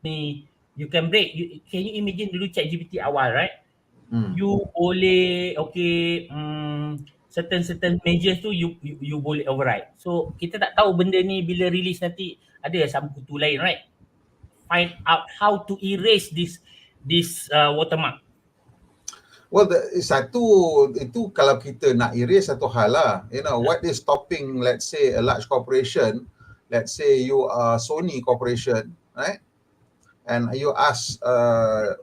ni you can break. Can you imagine dulu ChatGPT awal, right? You boleh certain measures tu you boleh override. So kita tak tahu benda ni bila release nanti ada sama kutu lain, right? Find out how to erase this watermark. Well, itu kalau kita nak erase satu hal lah. What is stopping, let's say, a large corporation, let's say you are Sony Corporation, right? And you ask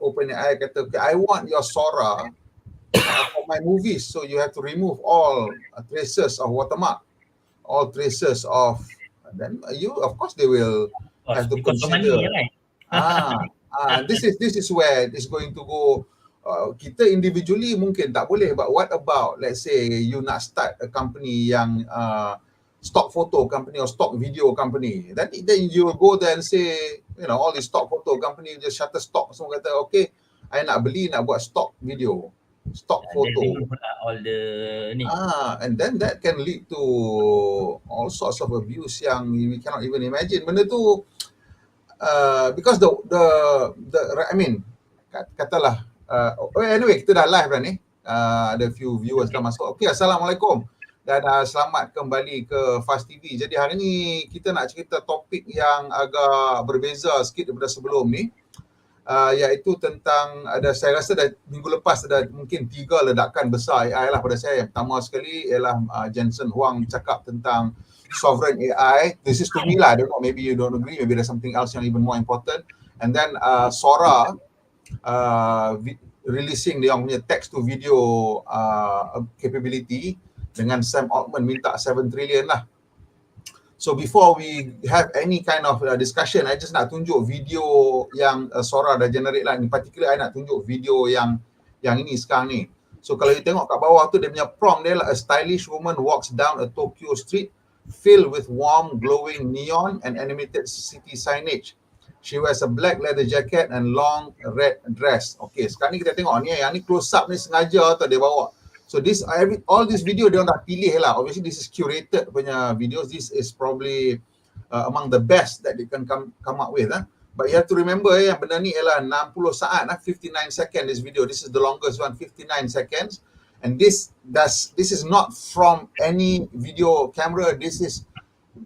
OpenAI, kata, okay, I want your Sora for my movies, so you have to remove all traces of watermark, all traces of, then you, of course, they will have to consider. This is where it's going to go. Kita individually mungkin tak boleh, but what about, let's say, you nak start a company yang stock photo company or stock video company, then you will go there and say, all these stock photo company just shutter stock, semua kata, okay, I nak buat stock video, stock photo, all the ni. And then that can lead to all sorts of abuse yang we cannot even imagine. Benda tu because the I mean, katalah anyway, kita dah live dah ni. Ada few viewers dah masuk. Okay, Assalamualaikum. Dan selamat kembali ke Fast TV. Jadi hari ni kita nak cerita topik yang agak berbeza sikit daripada sebelum ni. Iaitu tentang, saya rasa dah minggu lepas ada mungkin 3 ledakan besar AI lah pada saya. Yang pertama sekali ialah Jensen Huang cakap tentang sovereign AI. This is to me lah, I don't know, maybe you don't agree, maybe there's something else yang even more important. And then Sora releasing dia punya text to video capability dengan Sam Altman minta 7 trillion lah. So before we have any kind of discussion, I just nak tunjuk video yang Sora dah generate lah. In particular, I nak tunjuk video yang ini sekarang ni. So kalau you tengok kat bawah tu, dia punya prompt dia lah, a stylish woman walks down a Tokyo street filled with warm, glowing neon and animated city signage. She wears a black leather jacket and long red dress. Okay, sekarang ni kita tengok ni, yang ni close up ni sengaja tau dia bawa. So all this video dia dah pilih lah. Obviously this is curated punya videos. This is probably among the best that they can come up with. But you have to remember yang benda ni ialah 60 saat, 59 seconds this video. This is the longest one, 59 seconds. And this is not from any video camera. This is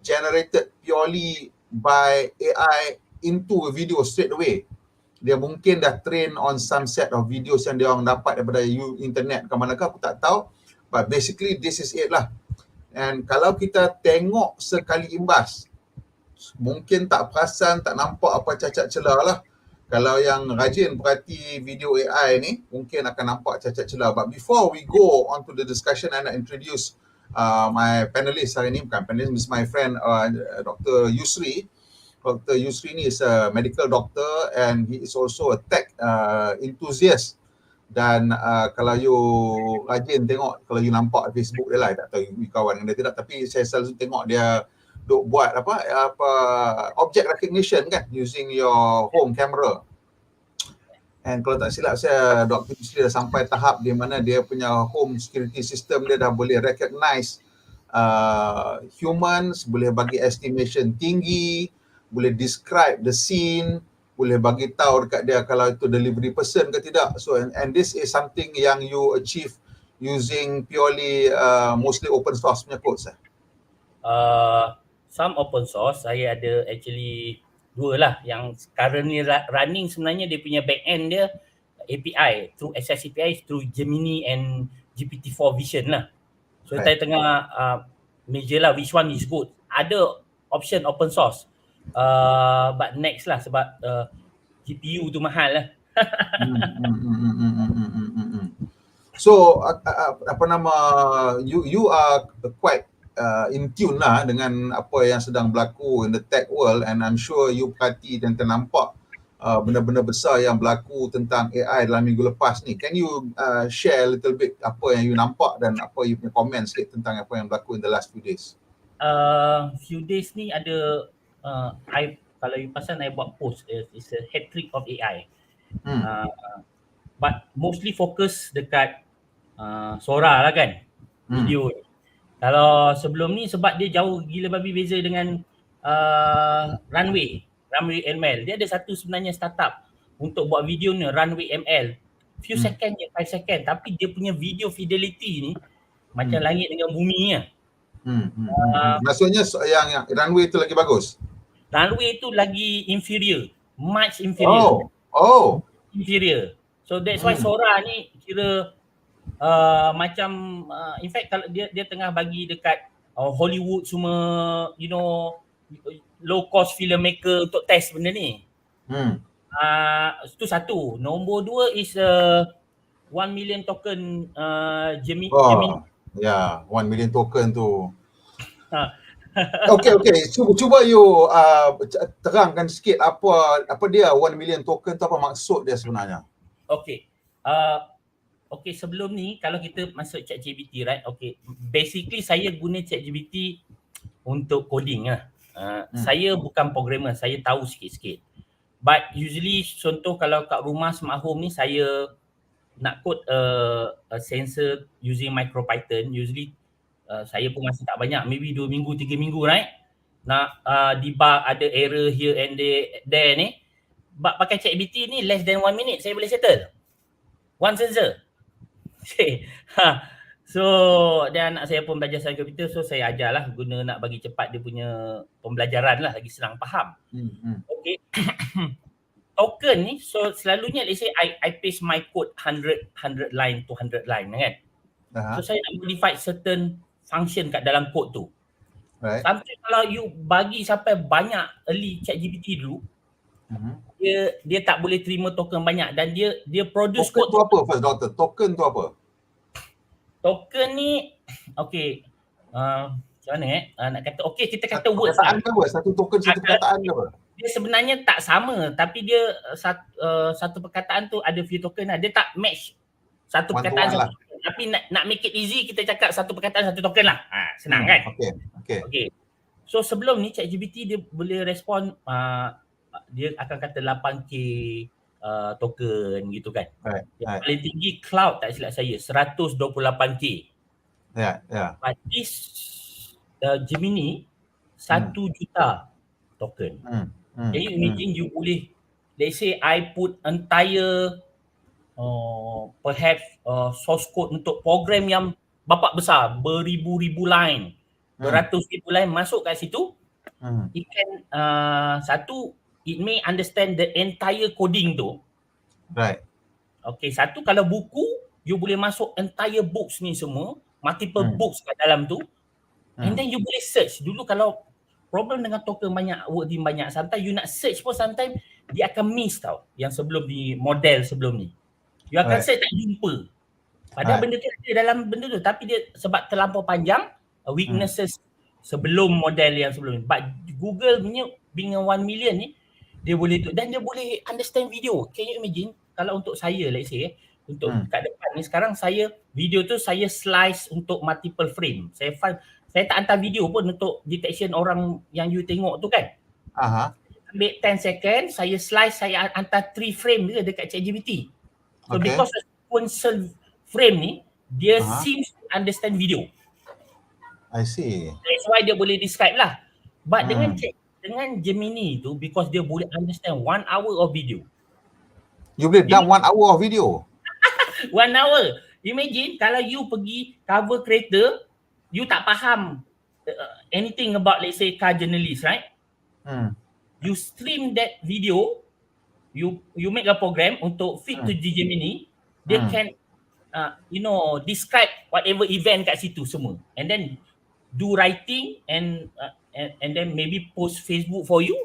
generated purely by AI into a video straight away. Dia mungkin dah train on some set of videos yang dia orang dapat daripada internet ke manakah, aku tak tahu. But basically this is it lah. And kalau kita tengok sekali imbas, mungkin tak perasan, tak nampak apa cacat celah lah. Kalau yang rajin perhati video AI ni, mungkin akan nampak cacat celah. But before we go on to the discussion, I nak introduce my panelist hari ni. Bukan panelist, this is my friend Dr. Yusri. Dr. Yusri ni is a medical doctor and he is also a tech enthusiast. Dan kalau you rajin tengok, kalau you nampak Facebook dia lah, tak tahu you kawan dengan dia tidak, tapi saya selalu tengok dia duk buat apa object recognition kan, using your home camera. And kalau tak silap saya, Dr. Yusri dah sampai tahap di mana dia punya home security system dia dah boleh recognize humans, boleh bagi estimation tinggi, boleh describe the scene, boleh bagi tahu dekat dia kalau itu delivery person ke tidak. So and this is something yang you achieve using purely mostly open source punya codes. Some open source, saya ada actually 2 lah. Yang currently running sebenarnya dia punya back end dia API, through access API through Gemini and GPT-4 Vision lah. So saya tengah measure lah which one is good. Ada option open source. But next lah sebab GPU tu mahal lah. So apa nama, you are quite in tune lah dengan apa yang sedang berlaku in the tech world, and I'm sure you perhati dan ternampak benda-benda besar yang berlaku tentang AI dalam minggu lepas ni. Can you share a little bit apa yang you nampak dan apa you punya comment sikit tentang apa yang berlaku in the last few days? Few days ni ada kalau you pasal I buat post, it's a hat trick of AI. But mostly fokus dekat Sora lah kan, video. Kalau sebelum ni sebab dia jauh gila babi beza dengan runway. Runway ML. Dia ada satu sebenarnya startup untuk buat video ni, Runway ML. Few second je, 5 second. Tapi dia punya video fidelity ni macam langit dengan bumi lah. Maksudnya yang runway tu lagi bagus? Runway tu lagi inferior. Much inferior. Inferior. So that's why Sora ni kira macam in fact kalau dia tengah bagi dekat Hollywood semua, you know, low cost filmmaker untuk test benda ni. Itu satu. Nombor 2 is 1 million token Gemini. Ya, 1 million token tu. Okay. Cuba you terangkan sikit apa dia 1 million token tu, apa maksud dia sebenarnya? Okay, sebelum ni kalau kita masuk ChatGPT, right? Okay, basically saya guna ChatGPT untuk coding lah. Saya bukan programmer, saya tahu sikit-sikit. But usually contoh kalau kat rumah smart home ni saya nak code a sensor using MicroPython, usually saya pun masih tak banyak, maybe 2 minggu, 3 minggu, right? Nak debug ada error here and there ni. But pakai ChatGPT ni less than 1 minute saya boleh settle. One sensor. Okay. So dan anak saya pun belajar sains komputer, so saya ajarlah guna nak bagi cepat dia punya pembelajaran lah, lagi senang faham. Okay. Token ni, so selalunya let's say I paste my code 100 line to 100 line kan. So saya nak modify certain function kat dalam code tu. Right. Sampai kalau you bagi sampai banyak early ChatGPT dulu, dia tak boleh terima token banyak dan dia produce token code tu apa first doctor? Token tu apa? Token ni okay, macam mana nak kata, okay kita kata words lah. Satu token satu perkataan ke apa? Dia sebenarnya tak sama, tapi dia satu perkataan tu ada few token lah. Dia tak match satu perkataan satu token. Tapi nak make it easy, kita cakap satu perkataan satu token lah. Senang kan? Okay. So sebelum ni ChatGPT dia boleh respon, dia akan kata 8K token gitu kan. Yang paling tinggi cloud tak silap saya 128K. But this Gemini 1 juta token. Jadi imagine you boleh, let's say I put entire perhaps source code untuk program yang bapak besar, beribu-ribu line, beratus ribu line masuk kat situ. It can it may understand the entire coding tu. Right. Okay, satu kalau buku, you boleh masuk entire books ni semua, multiple books kat dalam tu. And then you boleh search. Dulu kalau problem dengan token banyak, wording banyak, sometimes you nak search pun sometimes dia akan miss tau. Yang sebelum di model sebelum ni. You akan search tak jumpa. Padahal benda tu ada dalam benda tu, tapi dia sebab terlampau panjang, weaknesses sebelum model yang sebelum ni. But Google punya being 1 million ni, dia boleh tu, dan dia boleh understand video. Can you imagine kalau untuk saya, let's say untuk kat depan ni sekarang saya video tu saya slice untuk multiple frame. Saya tak hantar video pun untuk detection orang yang you tengok tu kan. Ambil 10 second, saya slice, saya hantar 3 frame je dekat ChatGPT. So because of sequential frame ni, dia seems to understand video. I see. That's why dia boleh describe lah. But dengan Gemini tu, because dia boleh understand 1 hour of video. You boleh down 1 hour of video? 1 hour. Imagine kalau you pergi cover kereta, you tak faham anything about, let's say, car journalist, right? You stream that video, you make a program untuk feed to Gemini, they can describe whatever event kat situ semua, and then do writing and then maybe post Facebook for you.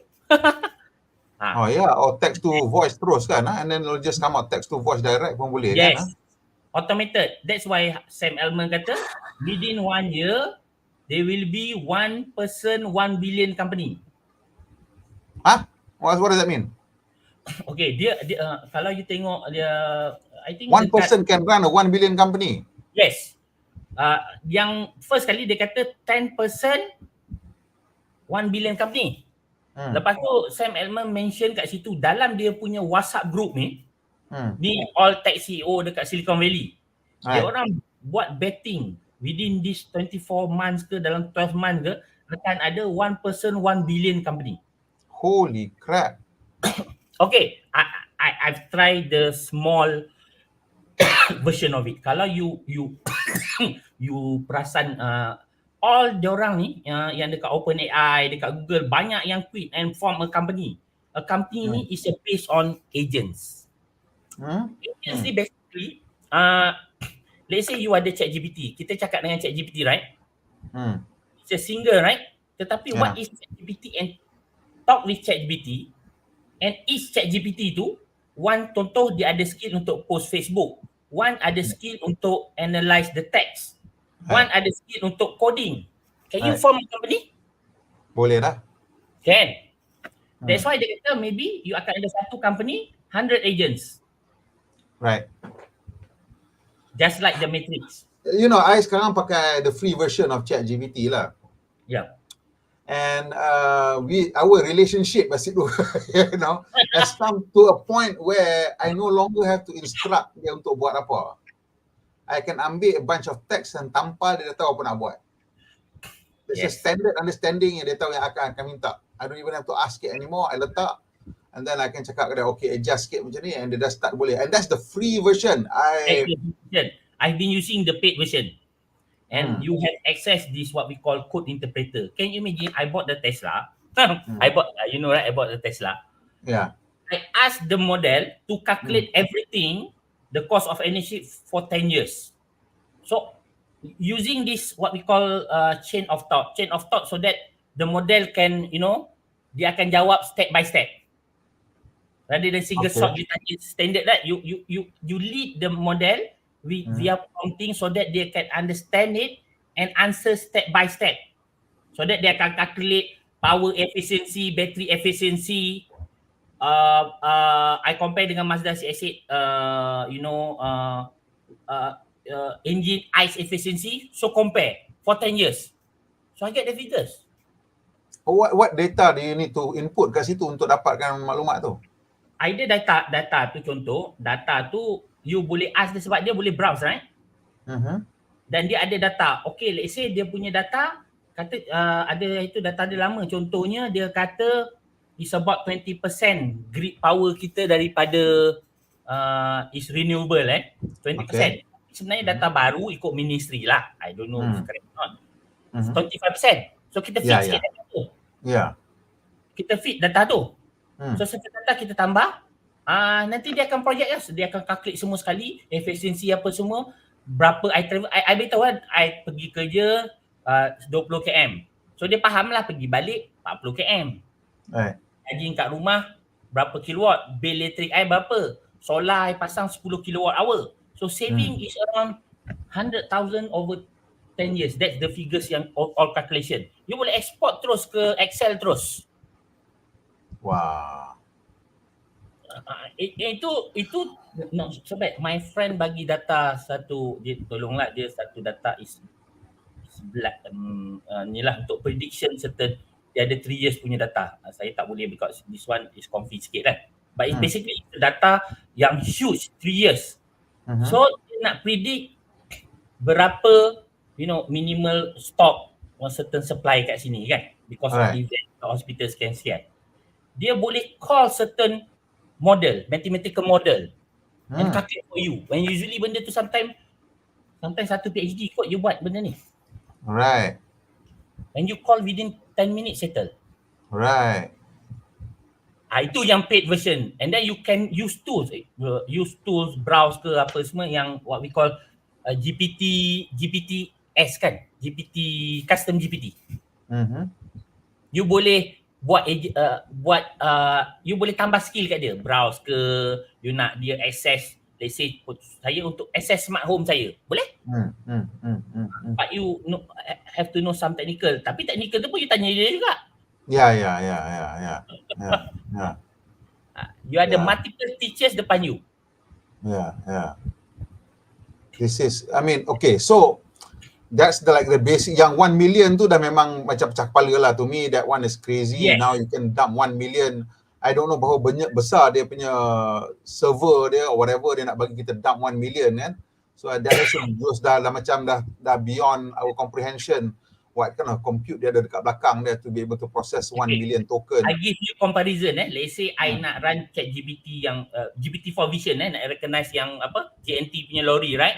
Or text to voice terus kan, and then it'll just come out text to voice direct pun boleh kan. Automated. That's why Sam Altman kata within 1 year there will be 1 person 1 billion company. What does that mean? Okay, dia kalau you tengok dia, I think 1 person can run a 1 billion company. Yes. Yang first kali dia kata 10% 1 billion company. Lepas tu Sam Altman mention kat situ dalam dia punya WhatsApp group ni, ni all tech CEO dekat Silicon Valley. Dia orang buat betting within this 24 months ke dalam 12 months ke akan ada 1 person 1 billion company. Holy crap. Okay, I've tried the small version of it. Kalau you you perasan all diorang ni yang dekat OpenAI, dekat Google, banyak yang quit and form a company. A company ni is based on agents. Agents ni basically let's say you ada ChatGPT. Kita cakap dengan ChatGPT, right? It's a single, right? Tetapi what is ChatGPT and talk with ChatGPT, and each ChatGPT tu, one contoh dia ada skill untuk post Facebook, one ada skill untuk analyze the text, one ada skill untuk coding. Can you form a company? Boleh dah. Can. That's why dia kata maybe you akan ada satu company, 100 agents. Right. Just like the Matrix. You know, I sekarang pakai the free version of ChatGPT lah. Yeah. And our relationship asyik tu, you know, has come to a point where I no longer have to instruct dia untuk buat apa. I can ambil a bunch of text dan tampal, dia dah tahu apa nak buat. There's a standard understanding yang dia tahu yang akan minta. I don't even have to ask it anymore. I letak and then I can cakap ke dia, okay, adjust sikit macam ni, and dia dah start boleh. And that's the free version. I've been using the paid version. And you have access this what we call code interpreter. Can you imagine? I bought the Tesla. I bought, you know, right? I bought the Tesla. Yeah. I asked the model to calculate everything, the cost of energy for 10 years. So using this what we call chain of thought so that the model can, you know, dia akan jawab step by step. Rather than single shot, you tanya standard, right? You lead the model via prompting so that they can understand it and answer step by step. So that they akan calculate power efficiency, battery efficiency. I compare dengan Mazda CX-8, you know, engine ICE efficiency. So compare for 10 years. So I get the figures. What data do you need to input kat situ untuk dapatkan maklumat tu? Either data tu, contoh, data tu you boleh ask dia sebab dia boleh browse, right? Dan dia ada data. Okay, let's say dia punya data, kata ada itu data dia lama. Contohnya dia kata is about 20% grid power kita daripada is renewable, 20%. Sebenarnya data baru ikut ministry lah. I don't know if correct or not. 25%. So kita feed sikit data tu. Kita feed data tu. So setiap data kita tambah, nanti dia akan project lah. Dia akan calculate semua sekali, efisiensi apa semua, berapa I travel. I beritahu kan, I pergi kerja 20 km. So dia faham lah pergi balik 40 km. Charging kat rumah berapa kilowatt, bil elektrik I berapa, solar I pasang 10 kilowatt hour. So saving is around 100,000 over 10 years. That's the figures yang all calculation. You boleh export terus ke Excel terus. Wow. Itu no, sebab my friend bagi data satu, dia tolonglah, dia satu data is ni lah untuk prediction certain, dia ada 3 years punya data. Saya tak boleh because this one is confused sikit kan. But it's basically data yang huge, 3 years. So dia nak predict berapa, you know, minimal stock or certain supply kat sini kan, because of event hospital sekian-sekian. Dia boleh call certain model, mathematical model and calculate for you. When usually benda tu sometimes satu PhD kot you buat benda ni. Right. When you call within 10 minutes settle. Right. Itu yang paid version. And then you can use tools, browse ke apa semua yang what we call GPTs kan, GPT, custom GPT. You boleh you boleh tambah skill kat dia, browse ke, you nak dia access, let's say saya untuk access smart home saya, boleh? But you have to know some technical, tapi technical tu pun you tanya dia juga. Yeah. You ada multiple teachers depan you. Yeah. This is, I mean, okay, so that's the basic. Yang 1 million tu dah memang macam pecah kepala lah. To me, that one is crazy. Now you can dump 1 million. I don't know berapa banyak besar dia punya server dia or whatever dia nak bagi kita dump 1 million kan. So that also goes dah macam dah beyond our comprehension. what kind of compute dia ada dekat belakang dia to be able to process 1 million token. I give you comparison let's say I nak run ChatGPT yang GPT-4 Vision nak recognize yang apa JNT punya lorry, right?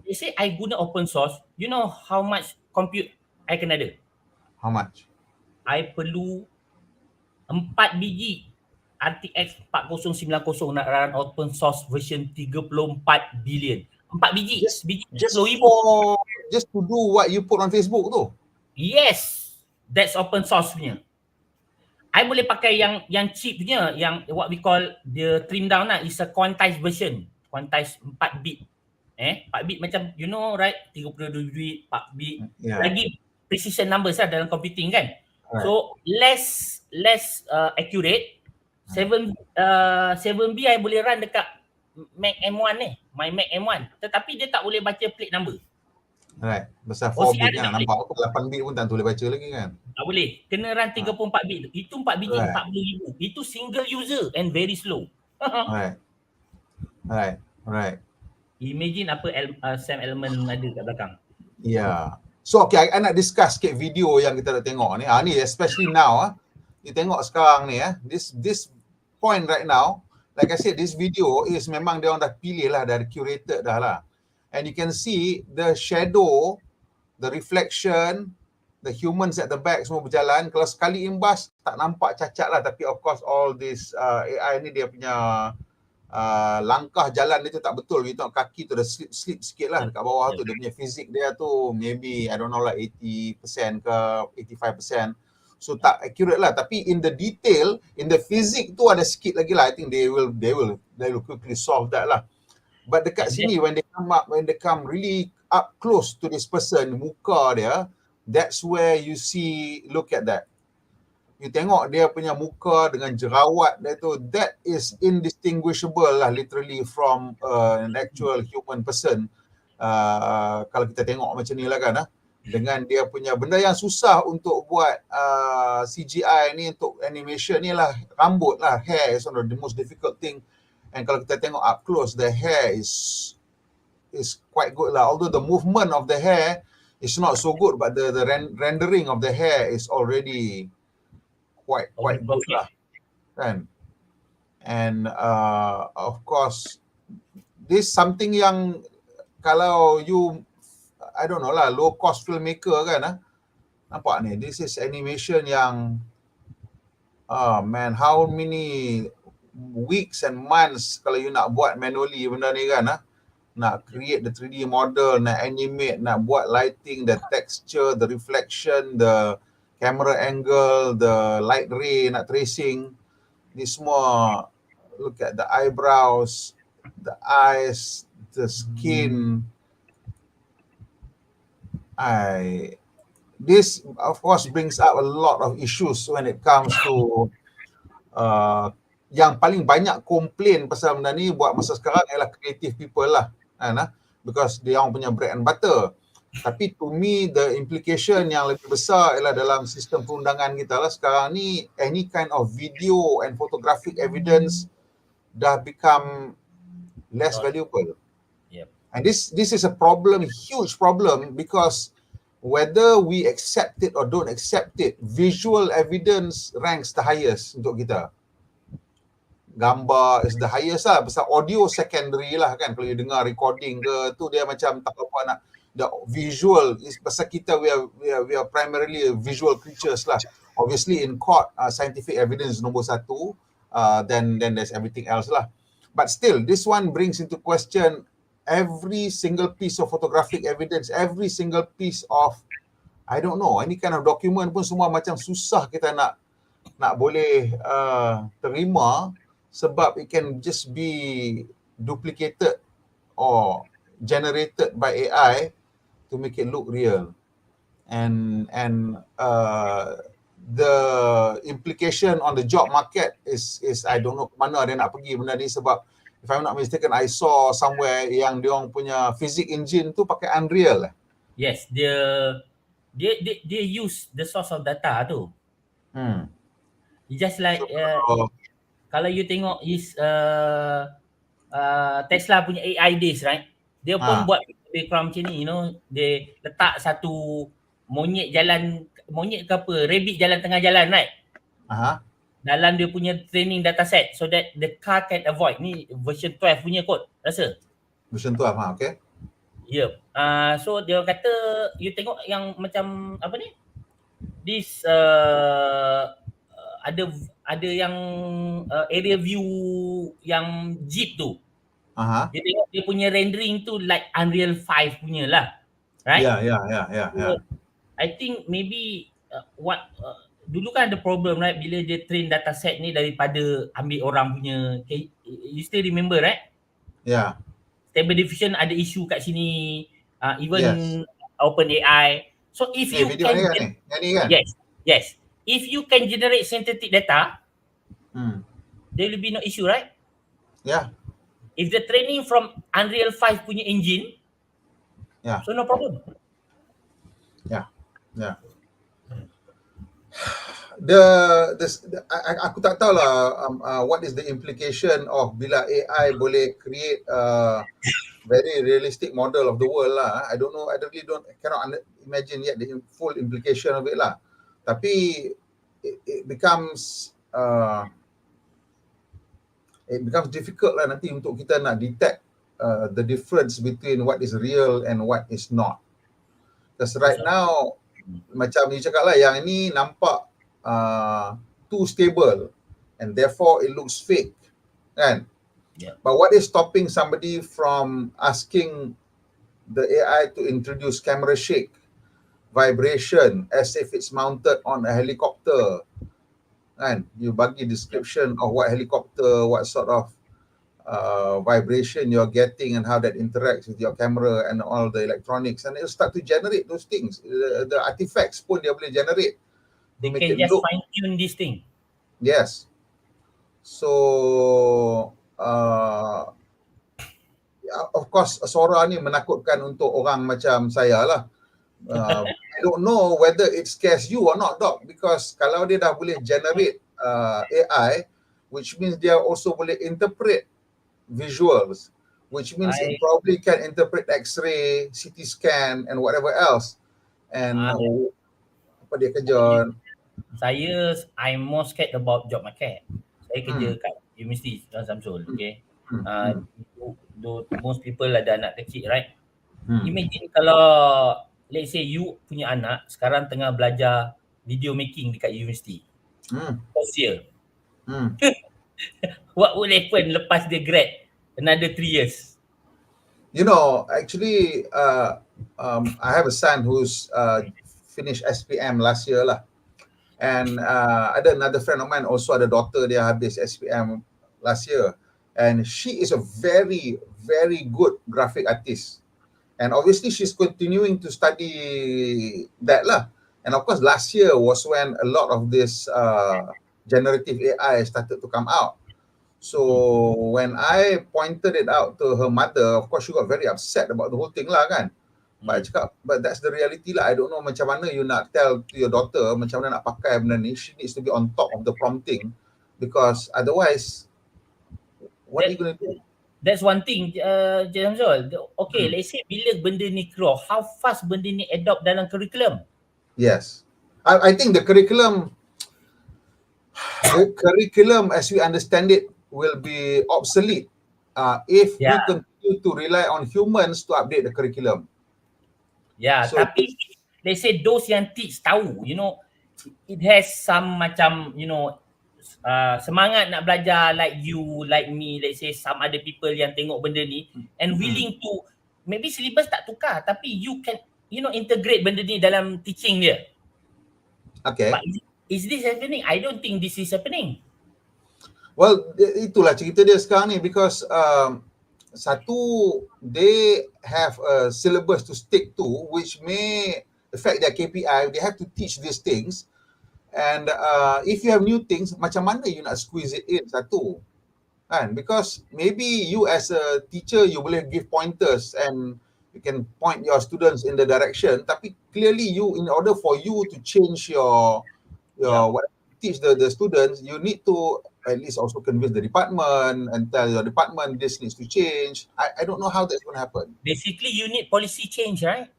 Let's say I guna open source, you know how much compute I kena ada? How much? I perlu 4 biji RTX 4090 nak run open source version 34 billion. 4 biji. Biji just to do what you put on Facebook tu. Yes. That's open source punya. I boleh pakai yang cheap punya, yang what we call the trim down lah, is a quantized version. Quantized 4 bit. 4 bit macam you know right, 32 bit, 4 bit. Yeah. Lagi precision numbers lah dalam computing kan. Right. So less accurate. 7B I boleh run dekat Mac M1 ni, my Mac M1. Tetapi dia tak boleh baca plate number. Right. Besar 4 bit kan, nampak aku 8 bit pun tak boleh baca lagi kan. Tak boleh. Kena run 34 bit. Itu 4 biji, Right. 40,000. Itu single user and very slow. Right. Imagine apa Sam Altman ada kat belakang. Yeah. So okay, I nak discuss sikit video yang kita dah tengok ni. Ni especially now you tengok sekarang ni this point right now, like I said, this video is memang dia orang dah pilih lah, dari curated dah lah. And you can see the shadow, the reflection, the humans at the back semua berjalan. Kalau sekali imbas tak nampak cacat lah, tapi of course all this AI ni dia punya langkah jalan dia tu tak betul. You tengok kaki tu dah slip sikit lah dekat bawah tu. Dia punya fizik dia tu maybe I don't know lah 80% ke 85%. So tak accurate lah. Tapi in the detail, in the fizik tu ada sikit lagi lah. I think they will quickly solve that lah. But dekat sini when they come really up close to this person, muka dia, that's where you see, look at that. You tengok dia punya muka dengan jerawat dia tu, that is indistinguishable lah literally from an actual human person. Kalau kita tengok macam ni lah kan, dengan dia punya benda yang susah untuk buat CGI ni, untuk animation ni lah rambut lah, hair is one of the most difficult thing. And kalau kita tengok up close, the hair is quite good lah. Although the movement of the hair is not so good, but the rendering of the hair is already quite good lah, kan? And of course, this something yang kalau you, I don't know lah, low cost filmmaker kan, nampak ni, this is animation yang man, how many weeks and months kalau you nak buat manually benda ni kan, nak create the 3D model, nak animate, nak buat lighting, the texture, the reflection, the camera angle, the light ray, nak tracing, ni semua. Look at the eyebrows, the eyes, the skin. This of course brings up a lot of issues when it comes to yang paling banyak komplain pasal benda ni buat masa sekarang ialah creative people lah, because dia orang punya bread and butter. Tapi to me the implication yang lebih besar ialah dalam sistem perundangan kita lah sekarang ni, any kind of video and photographic evidence dah become less valuable. And this is a problem, huge problem, because whether we accept it or don't accept it, visual evidence ranks the highest untuk kita. Gambar is the highest lah, pasal audio secondary lah kan. Kalau you dengar recording ke tu, dia macam tak apa nak, the visual is pasal kita we are primarily visual creatures lah. Obviously in court scientific evidence nombor satu, then there's everything else lah. But still this one brings into question every single piece of photographic evidence, every single piece of, I don't know, any kind of document pun semua macam susah kita nak boleh terima, sebab it can just be duplicated or generated by AI to make it look real. And the implication on the job market is I don't know mana dia nak pergi benda ni, sebab if I'm not mistaken, I saw somewhere yang dia orang punya physics engine tu pakai Unreal. Yes, dia use the source of data tu. Just like kalau you tengok is Tesla punya AI days, right? Dia pun buat background macam ni, you know, dia letak satu monyet ke apa, rabbit jalan tengah jalan, right? Dalam dia punya training dataset so that the car can avoid. Ni version 12 punya kot rasa. Version 12, okay. Ya. So dia kata you tengok yang macam apa ni? This ada yang area view yang jeep tu. Dia tengok dia punya rendering tu like Unreal 5 punya lah. Right? Yeah. I think maybe dulu kan ada problem, right, bila dia train dataset ni daripada ambil orang punya, you still remember, right? Yeah. Stable Diffusion ada isu kat sini, even Yes. OpenAI. So if you video can ni kan? Yes. If you can generate synthetic data, there will be no issue, right? Yeah. If the training from Unreal 5 punya engine, so no problem. Yeah. Aku tak tahu lah what is the implication of bila AI boleh create very realistic model of the world lah. I don't know, I really cannot imagine yet the full implication of it lah. Tapi it becomes difficult lah nanti untuk kita nak detect the difference between what is real and what is not. Because right now, macam you cakap lah, yang ini nampak too stable and therefore it looks fake, kan? Yeah. But what is stopping somebody from asking the AI to introduce camera shake, vibration as if it's mounted on a helicopter, kan? You bagi description of what helicopter, what sort of vibration you're getting and how that interacts with your camera and all the electronics, and it'll start to generate those things. The artifacts pun dia boleh generate. They can just fine tune this thing. Yes. So of course suara ni menakutkan untuk orang macam saya lah. I don't know whether it scares you or not, Doc, because kalau dia dah boleh generate AI, which means dia also boleh interpret visuals, which means it probably can interpret X-ray, CT scan and whatever else. And apa dia kerja? I'm more scared about job market. Saya kerja kat universiti Samsul, okay. Most people ada anak kecil, right? Imagine kalau let's say you punya anak sekarang tengah belajar video making dekat universiti. First year. What will happen lepas dia grad another 3 years? You know, actually I have a son who's finished SPM last year lah. And ada another friend of mine also ada daughter dia habis SPM last year, and she is a very, very good graphic artist. And obviously she's continuing to study that lah. And of course last year was when a lot of this generative AI started to come out. So when I pointed it out to her mother, of course she got very upset about the whole thing lah kan. But I cakap, but that's the reality lah. I don't know macam mana you nak tell to your daughter macam mana nak pakai benda ni. She needs to be on top of the prompting, because otherwise what are you going to do? That's one thing, Jamzul. Okay, let's say bila benda ni keluar, how fast benda ni adopt dalam curriculum? Yes. I think the curriculum as we understand it will be obsolete if we continue to rely on humans to update the curriculum. Yeah, so, tapi let's say those yang teach tahu, you know, it has some macam, you know, semangat nak belajar like you, like me, let's say some other people yang tengok benda ni and willing to, maybe syllabus tak tukar tapi you can, you know, integrate benda ni dalam teaching dia. Okay. But is this happening? I don't think this is happening. Well, itulah cerita dia sekarang ni, because satu, they have a syllabus to stick to which may affect their KPI. They have to teach these things, and if you have new things, macam mana you nak squeeze it in satu kan? Because maybe you as a teacher you boleh give pointers and you can point your students in the direction, tapi clearly you, in order for you to change your what teach the students, you need to at least also convince the department and tell your department this needs to change. I don't know how that's going to happen. Basically, you need policy change, right?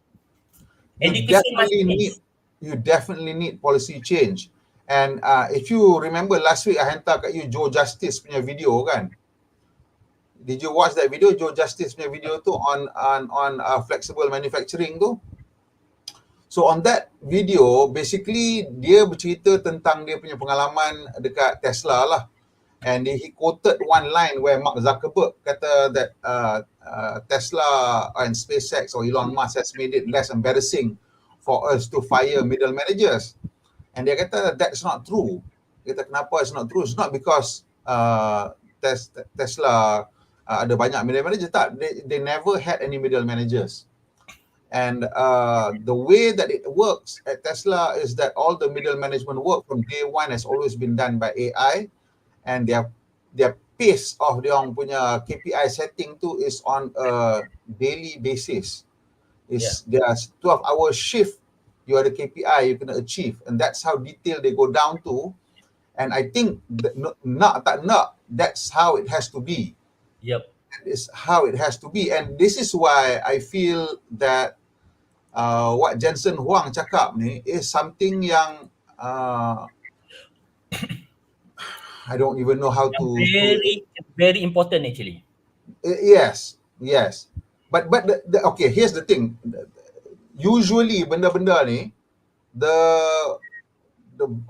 Education must change. you definitely need policy change. And if you remember last week, I hantar kat you Joe Justice punya video kan. Did you watch that video? Joe Justice punya video tu on flexible manufacturing tu. So on that video, basically dia bercerita tentang dia punya pengalaman dekat Tesla lah. And he quoted one line where Mark Zuckerberg kata that Tesla and SpaceX or Elon Musk has made it less embarrassing for us to fire middle managers. And dia kata that's not true. Dia kata kenapa it's not true? It's not because Tesla ada banyak middle managers. Tak, they never had any middle managers. And the way that it works at Tesla is that all the middle management work from day one has always been done by AI. And their pace of dia orang punya KPI setting tu is on a daily basis. There's 12-hour shift, you are the KPI you can achieve, and that's how detailed they go down to. And I think that's how it has to be. Yep. That is how it has to be, and this is why I feel that what Jensen Huang cakap ni is something yang I don't even know how to. Very important actually. Yes. But okay, here's the thing. Usually benda-benda ni,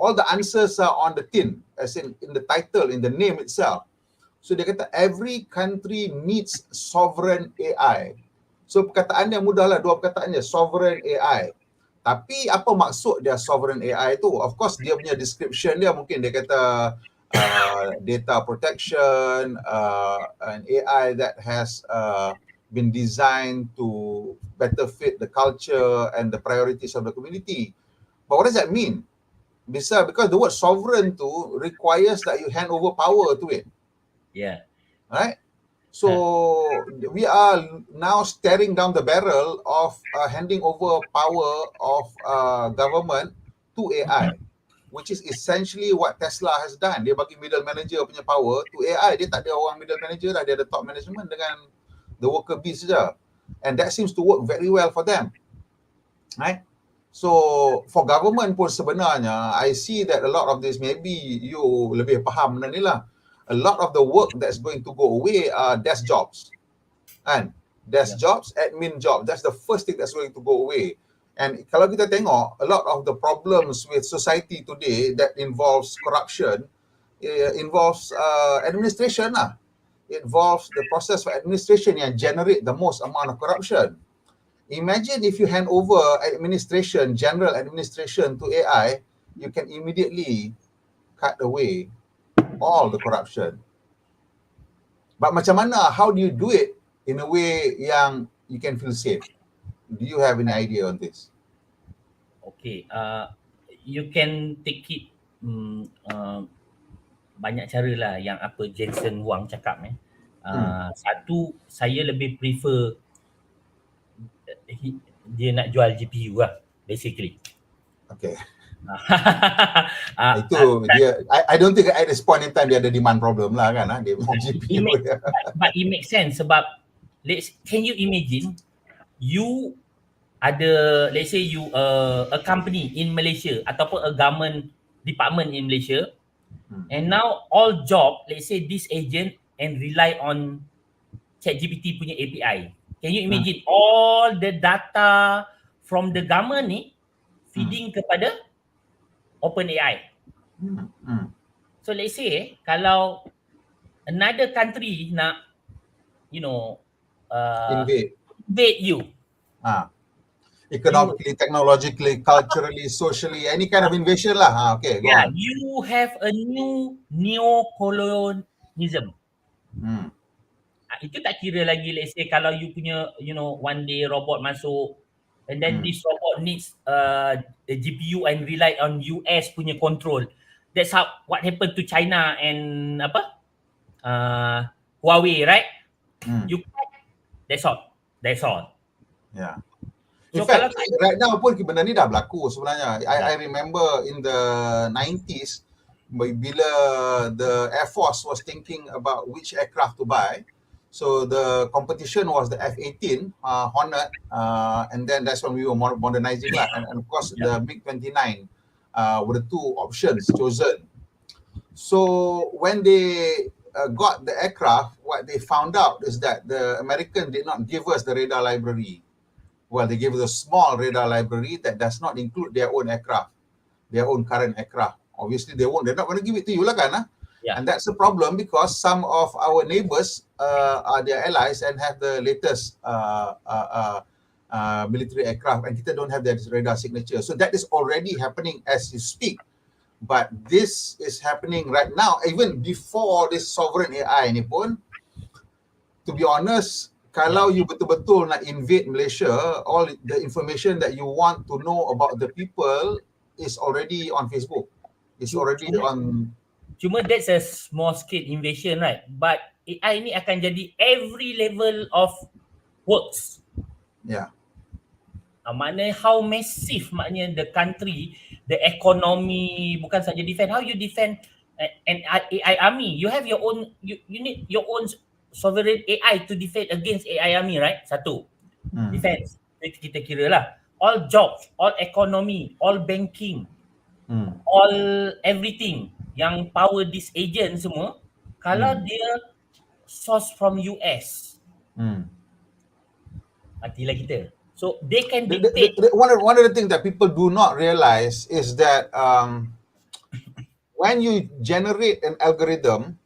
all the answers are on the tin, as in the title, in the name itself. So dia kata every country needs sovereign AI. So perkataan dia mudah lah, dua perkataan dia, sovereign AI. Tapi apa maksud dia sovereign AI tu? Of course dia punya description dia mungkin dia kata data protection, an AI that has been designed to better fit the culture and the priorities of the community. But what does that mean? Because the word sovereign to requires that you hand over power to it. Yeah. Right? So we are now staring down the barrel of handing over power of government to AI. Which is essentially what Tesla has done. Dia bagi middle manager punya power to AI. Dia tak ada orang middle manager dah. Dia ada top management dengan the worker bees saja. And that seems to work very well for them. Right? So for government pun sebenarnya, I see that a lot of this, maybe you lebih faham benda ni lah. A lot of the work that's going to go away are desk jobs. And desk jobs, admin jobs. That's the first thing that's going to go away. And kalau kita tengok, a lot of the problems with society today that involves corruption, involves administration lah. It involves the process of administration yang generate the most amount of corruption. Imagine if you hand over administration, general administration to AI, you can immediately cut away all the corruption. But macam mana, how do you do it in a way yang you can feel safe? Do you have any idea on this? Okay, you can take it banyak cara lah yang apa Jensen Huang cakap Satu, saya lebih prefer dia nak jual GPU lah, basically. Okay. Itu dia. I don't think at this point in time dia ada demand problem lah kan, dia GPU. But it makes sense sebab can you imagine you ada, let's say you a company in Malaysia ataupun a government department in Malaysia, and now all job, let's say this agent and rely on ChatGPT punya API. Can you imagine all the data from the government ni feeding kepada OpenAI? So let's say kalau another country nak invade you, economically, technologically, culturally, socially, any kind of invasion lah. Okay, go on. You have a new neo-colonialism. Itu tak kira lagi, let's say kalau you punya, one day robot masuk and then this robot needs the GPU and rely on US punya control. That's what happened to China and Huawei, right? You that's all. Yeah. In fact, right now pun benda ni dah berlaku sebenarnya. I remember in the 90s, bila the Air Force was thinking about which aircraft to buy, So the competition was the F-18 Hornet, and then that's when we were modernizing lah. And of course the MiG-29 were the two options chosen. So when they got the aircraft, what they found out is that the American did not give us the radar library. Well, they gave us a small radar library that does not include their own aircraft, their own current aircraft. Obviously, they're not going to give it to you lah kan? Yeah. And that's a problem because some of our neighbors are their allies and have the latest military aircraft, and kita don't have their radar signature. So that is already happening as you speak. But this is happening right now, even before this sovereign AI ni pun. To be honest, kalau you betul-betul nak invade Malaysia, all the information that you want to know about the people is already on Facebook. It's already on. Cuma that's a small scale invasion, right? But AI ni akan jadi every level of works. Yeah. Maknanya how massive maknanya the country, the economy, bukan saja defend. How you defend an AI army? You have your own, you need your own sovereign AI to defend against AI army, right? Satu. Defense. Itu kita kira lah. All jobs, all economy, all banking, all everything yang power this agent semua, kalau dia source from US, matilah kita. So they can dictate. One of the things that people do not realize is that when you generate an algorithm,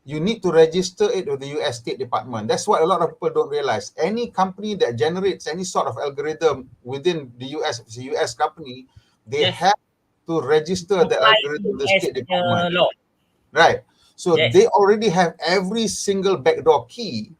you need to register it with the US State Department. That's what a lot of people don't realize. Any company that generates any sort of algorithm within the US, if it's a US company, they have to register the algorithm with the State Department. Law. Right. So they already have every single backdoor key.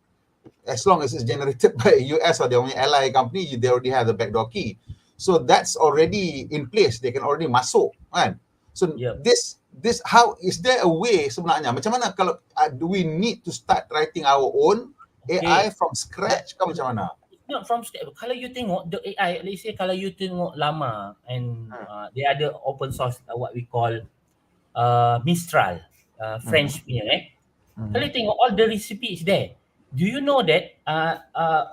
As long as it's generated by a US or their only ally company, they already have the backdoor key. So that's already in place. They can already masuk, kan? So this how is there a way sebenarnya? Macam mana kalau do we need to start writing our own AI from scratch ke macam mana? Not from scratch. Kalau you tengok the AI, let's say kalau you tengok lama and dia ada open source what we call Mistral, French punya Kalau you tengok all the recipe is there. Do you know that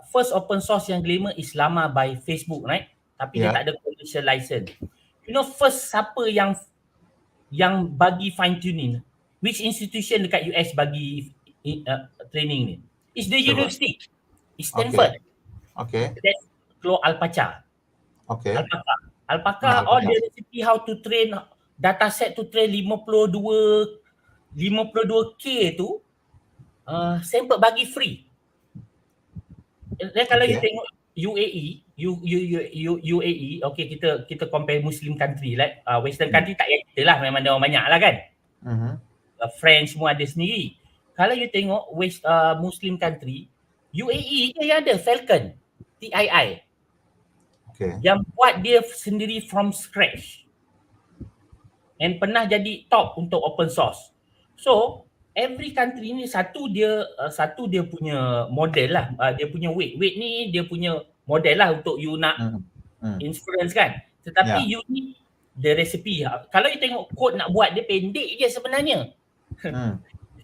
first open source yang glamour is lama by Facebook, right? Tapi dia tak ada commercial license. You know first siapa yang bagi fine tuning? Which institution dekat US bagi training ni? It's the university. It's Stanford. Okay. That's keluar Alpaca. Okay. Alpaca all the recipe how to train dataset to train 52K tu Stanford bagi free. Dan kalau you tengok UAE, okay, kita compare Muslim country like Western country tak payah kita lah, memang ada orang banyak lah kan. French semua ada sendiri. Kalau you tengok Muslim country, UAE je yang ada Falcon, TII. Okay. Yang buat dia sendiri from scratch. And pernah jadi top untuk open source. So, every country ni satu dia punya model lah, dia punya weight ni dia punya model lah untuk you nak inference kan. Tetapi you need the recipe. Kalau you tengok code nak buat dia pendek je sebenarnya.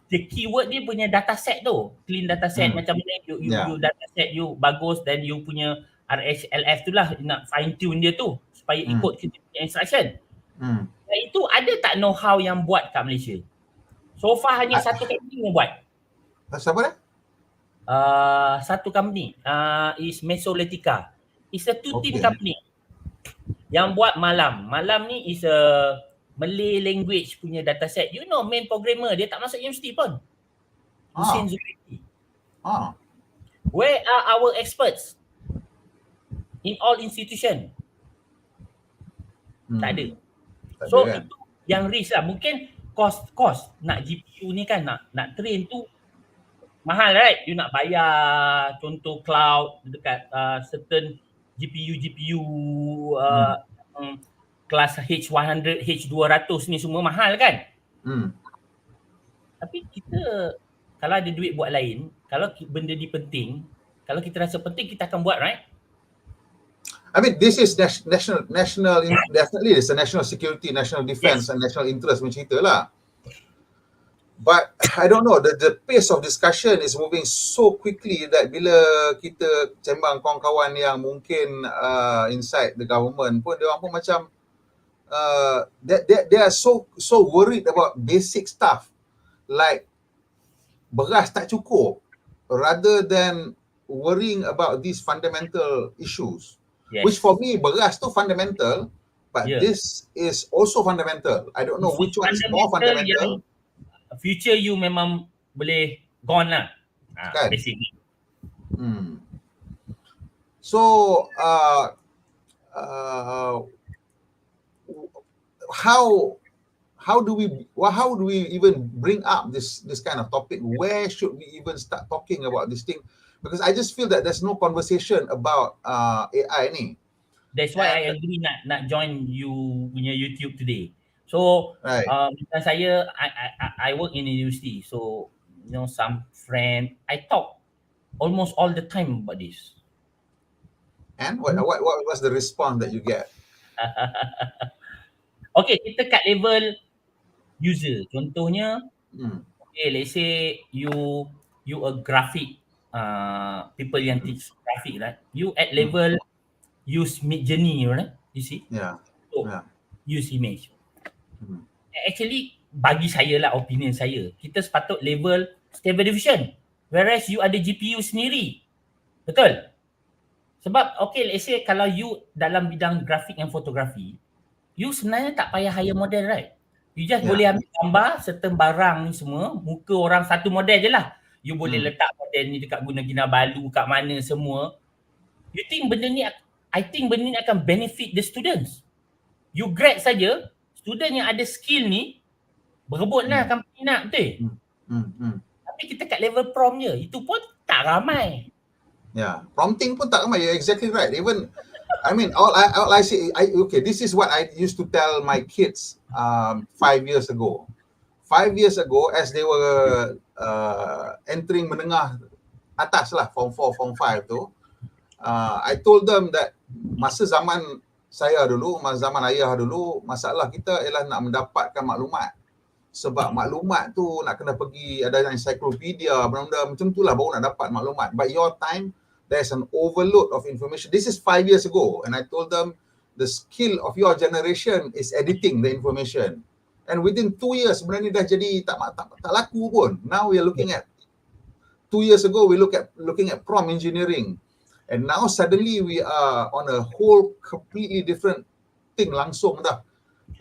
The keyword dia punya dataset tu, clean dataset macam mana you dataset you bagus, dan you punya RHLF tu lah nak fine tune dia tu supaya ikut kita punya instruction. Dan itu ada tak know-how yang buat kat Malaysia? So far hanya satu company yang buat. Siapa dia? Satu company is Mesoletica. It's a two-team company yang buat Malam. Malam ni is a Malay language punya dataset. You know main programmer dia tak masuk universiti pun. Hussein Zulkifli. Where are our experts? In all institution. Tak ada. So itu yang risk lah. Mungkin cost nak GPU ni kan, nak train tu mahal, right? You nak bayar contoh cloud dekat certain GPU kelas H100, H200 ni semua mahal kan? Tapi kita kalau ada duit buat lain, kalau benda ni penting, kalau kita rasa penting, kita akan buat, right? I mean, this is national, definitely it's a national security, national defense and national interest macam itulah. But I don't know, the pace of discussion is moving so quickly that bila kita sembang kawan-kawan yang mungkin inside the government pun, dia orang pun macam they are so worried about basic stuff like beras tak cukup, rather than worrying about these fundamental issues. Yes. Which for me, beras tu fundamental, but this is also fundamental. I don't know which one is more fundamental. Future you memang boleh gone lah, Kan? basically. So how do we even bring up this kind of topic? Where should we even start talking about this thing? Because I just feel that there's no conversation about AI ni. That's why I agree nak join you punya YouTube today. So macam saya, I work in a university, so you know, some friend I talk almost all the time about this. And what was the response that you get? Okay, kita kat level user. Contohnya, okay, let's say you a graphic people yang teach graphic, right? You at level use mid journey, right? You see? So, use image. Actually, bagi saya lah, opinion saya, kita sepatut level stable diffusion. Whereas you ada GPU sendiri. Betul? Sebab, okay, let's say kalau you dalam bidang grafik and fotografi, you sebenarnya tak payah hire model, right? You just boleh ambil gambar certain barang ni semua, muka orang satu model je lah. You boleh letak model ni dekat Guna Kinabalu, kat mana semua. You think benda ni, I think benda ni akan benefit the students. You grad saja, student yang ada skill ni, berebut lah company nak, betul? Tapi kita kat level prompt je, itu pun tak ramai. Prompting pun tak ramai. You're exactly right. Even, I mean, all I say, okay, this is what I used to tell my kids 5 years ago. 5 years ago, as they were entering menengah atas lah, form 4, form 5 tu, I told them that masa zaman saya dulu, masa zaman ayah dulu, masalah kita ialah nak mendapatkan maklumat. Sebab maklumat tu nak kena pergi, ada encyclopedia, benda-benda macam tu lah baru nak dapat maklumat. But your time, there's an overload of information. This is 5 years ago, and I told them the skill of your generation is editing the information. And within 2 years, sebenarnya dah jadi tak laku pun. Now we are looking at 2 years ago, we looking at prompt engineering, and now suddenly we are on a whole completely different thing langsung dah,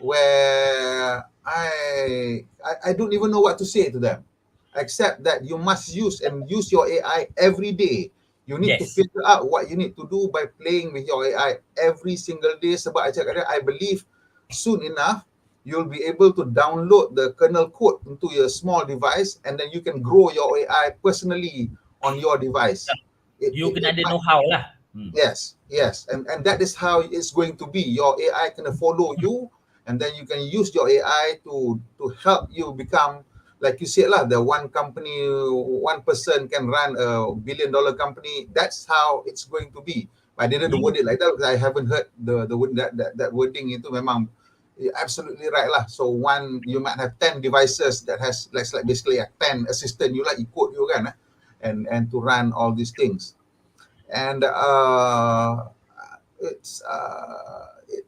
where I don't even know what to say to them, except that you must use your AI every day. You need to figure out what you need to do by playing with your AI every single day. Sebab I believe soon enough, you'll be able to download the kernel code into your small device, and then you can grow your AI personally on your device. You kena ada know-how lah. Yes, and that is how it's going to be. Your AI can follow you, and then you can use your AI to help you become, like you said lah, the one person can run a $1 billion company. That's how it's going to be. I didn't word it like that because I haven't heard the word that wording itu memang absolutely right lah. So you might have 10 devices that has like basically 10 assistant you like ikut you kan, and to run all these things. And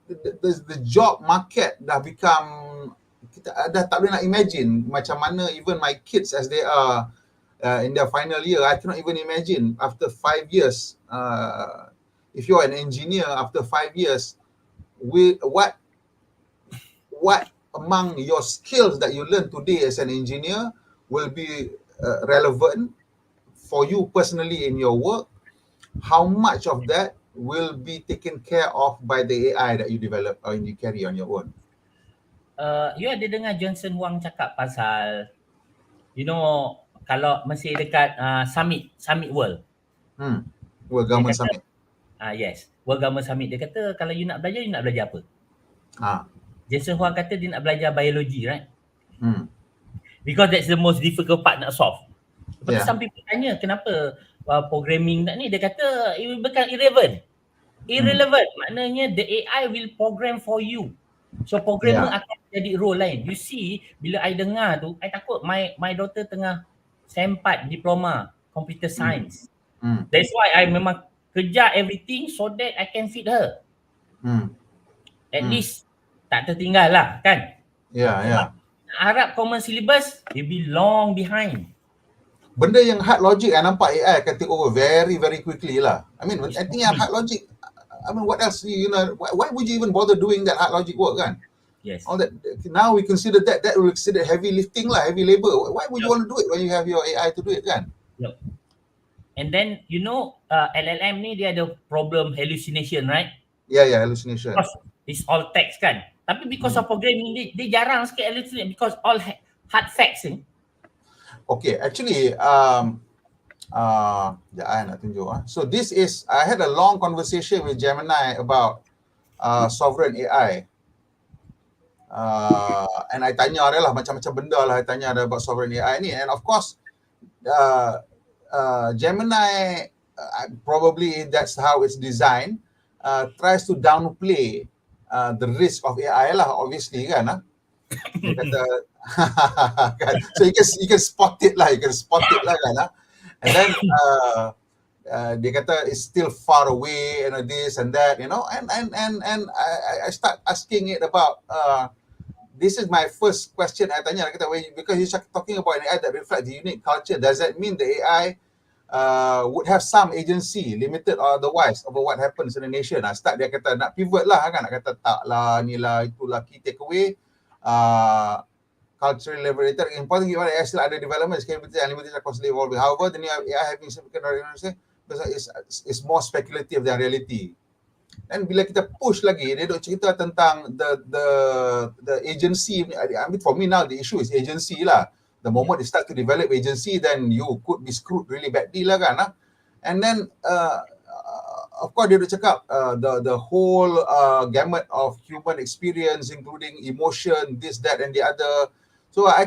the job market dah become, kita dah tak boleh nak imagine macam mana even my kids as they are in their final year. I cannot even imagine after 5 years, if you're an engineer after 5 years, what among your skills that you learn today as an engineer will be relevant for you personally in your work. How much of that will be taken care of by the AI that you develop or you carry on your own? You ada dengar Johnson Wang cakap pasal, you know, kalau masih dekat Summit World. World Government Summit. Yes, World Government Summit. Dia kata kalau you nak belajar apa? Johnson Wang kata dia nak belajar biologi, right? Because that's the most difficult part nak solve. Lepas tu some people tanya kenapa programming nak ni, dia kata it will become irrelevant. Maknanya the AI will program for you. So programmer akan jadi role lain. You see, bila I dengar tu, I takut my daughter tengah sempat diploma computer science. That's why I memang kejar everything so that I can feed her. At least tak tertinggal lah kan. Ya. Harap common syllabus, they be long behind. Benda yang hard logic, I nampak AI akan take over very, very quickly lah. I mean, I think yang hard logic, I mean, what else, you know, why would you even bother doing that hard logic work kan? Yes. All that, now we consider that will consider heavy lifting lah, heavy labor. Why would you want to do it when you have your AI to do it kan? Yep. And then, you know, LLM ni dia ada problem hallucination, right? Yeah, hallucination. Because it's all text kan. Tapi because of programming, dia jarang sikit hallucinate because all hard facts ni. Okay, actually, I nak tunjuk. So this is, I had a long conversation with Gemini about sovereign AI. And I tanya dia lah macam-macam benda lah, I tanya dia about sovereign AI ni. And of course, Gemini, probably that's how it's designed, tries to downplay the risk of AI lah, obviously kan. Dia kata, so you can spot it lah, kan. And then dia kata it's still far away and this and that, you know, and I start asking it about this is my first question I tanya, kata, because you're talking about an AI that reflects the unique culture, does that mean the AI would have some agency, limited or otherwise, over what happens in the nation? Start dia kata nak pivot lah kan, nak kata tak lah, ni lah, itulah key takeaway. Culturally liberated, important given AI still under development, scalability and limited are constantly evolving. However, the new AI having significant because it's more speculative than reality. Dan bila kita push lagi, dia duk cerita tentang the agency. I mean, for me now the issue is agency lah. The moment they start to develop agency, then you could be screwed really badly lah kan. And then of course dia duk cakap the whole gamut of human experience, including emotion, this, that and the other. So I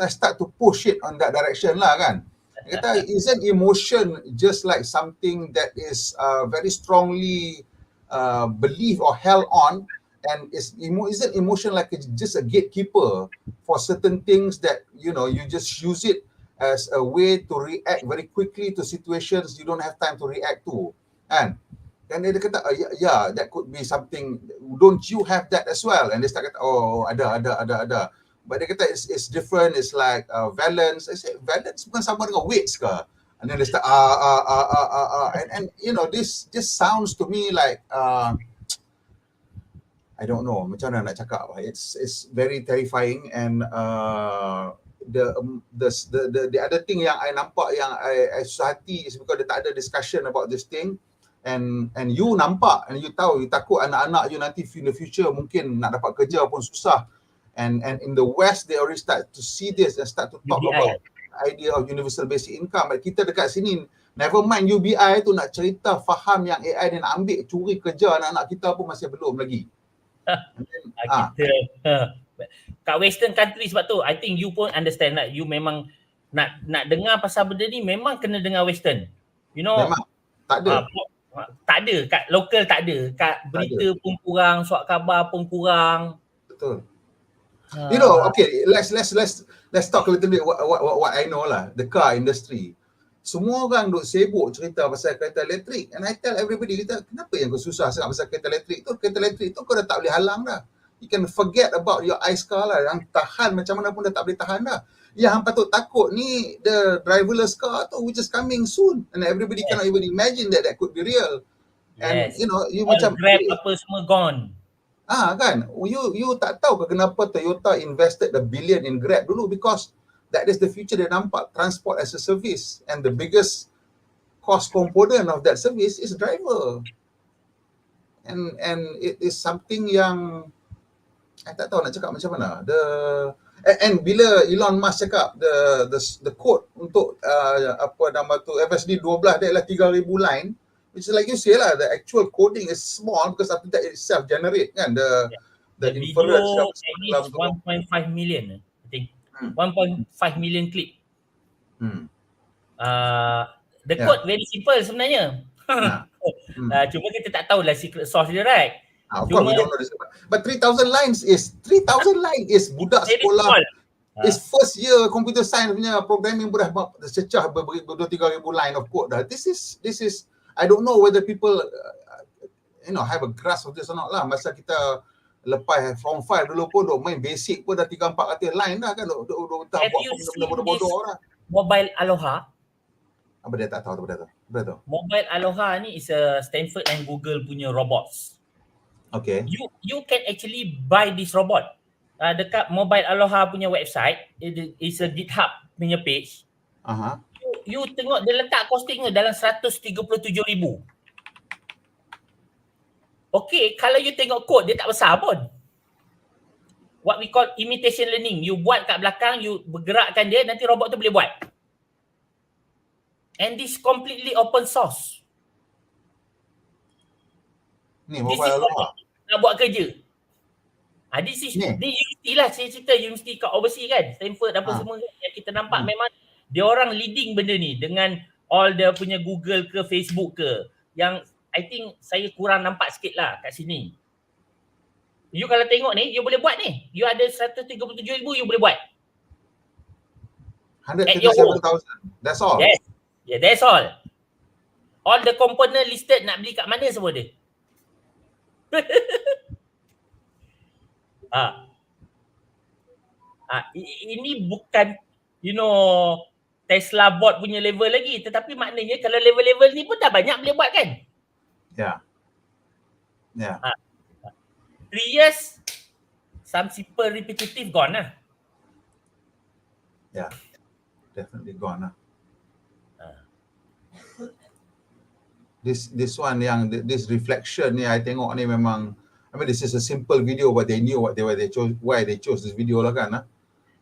start to push it on that direction lah kan. Dia kata, isn't emotion just like something that is very strongly believed or held on, and isn't emotion like just a gatekeeper for certain things that, you know, you just use it as a way to react very quickly to situations you don't have time to react to, kan? Dan dia kata, yeah, that could be something, don't you have that as well? And dia start kata, oh, ada. But dia kata it's different, it's like valence. I say, valence bukan sama dengan weights ke? And then they start, and you know, this sounds to me like, I don't know, macam mana nak cakap. It's very terrifying. And the other thing yang I nampak, yang I susah hati, is because dia tak ada discussion about this thing. And you nampak, and you tahu, you takut anak-anak you nanti in the future mungkin nak dapat kerja pun susah. And in the West, they already start to see this and start to talk about idea of universal basic income. But kita dekat sini, never mind UBI tu, nak cerita faham yang AI dia nak ambil curi kerja anak-anak kita pun masih belum lagi. Kat Western country, sebab tu I think you pun understand lah. You memang nak dengar pasal benda ni, memang kena dengar Western. You know, memang tak ada. Tak ada, kat local tak ada. Kat berita pun kurang, surat khabar pun kurang. Betul. You know, okay, let's talk a little bit what I know lah, the car industry. Semua orang duk sibuk cerita pasal kereta elektrik, and I tell everybody, kita, kenapa yang kau susah sangat pasal kereta elektrik tu? Kereta elektrik tu kau dah tak boleh halang dah. You can forget about your ice car lah, yang tahan macam mana pun dah tak boleh tahan dah. Yang hang patut takut ni the driverless car tu, which is coming soon, and everybody cannot even imagine that could be real. And you know, you all macam Grab apa semua gone. Kan, you tak tahu ke kenapa Toyota invested $1 billion in Grab dulu, because that is the future dia nampak, transport as a service, and the biggest cost component of that service is driver. And it is something yang I tak tahu nak cakap macam mana. And bila Elon Musk cakap the code untuk apa nama tu FSD 12 dia adalah 3,000 line, which is like you say lah, the actual coding is small because after that it self generate kan, the inference video is 1.5 million I think. 1.5 million click. The code very simple sebenarnya. Cuma kita tak tahulah secret sauce dia, right? Of course we don't know this, but 3,000 lines is budak sekolah. It's first year computer science punya programming pun dah cecah ber-2-3 ribu line of code dah. This is I don't know whether people have a grasp of this or not lah. Masa kita lepas form 5 dulu pun duk main basic pun dah 300-400 line dah kan, duk tak buat benda bodoh-bodoh lah. Mobile Aloha? Apa dia tak tahu tu? Mobile Aloha ni is a Stanford and Google punya robots. Okay. You can actually buy this robot. Dekat Mobile Aloha punya website, it is a GitHub punya page. You tengok dia letak costing dia dalam 137,000. Okay, kalau you tengok kod dia tak besar pun. What we call imitation learning. You buat kat belakang, you bergerakkan dia, nanti robot tu boleh buat. And this completely open source. Ni Mobile Aloha nak buat kerja. This is dia universiti lah, saya cerita universiti kat overseas kan, Stanford apa semua kan, yang kita nampak memang dia orang leading benda ni dengan all dia punya Google ke Facebook ke, yang I think saya kurang nampak sikit lah kat sini. You kalau tengok ni, you boleh buat ni. You ada 137,000, you boleh buat. 137,000. That's all. Yes. Yeah, that's all. All the component listed, nak beli kat mana semua dia. Ini bukan Tesla bot punya level lagi, tetapi maknanya kalau level-level ni pun dah banyak boleh buat kan. Yeah. 3 years some simple repetitive gone lah. Yeah, definitely gone lah. This one yang this reflection ni I tengok ni memang, I mean this is a simple video but they knew why they chose this video lah kan.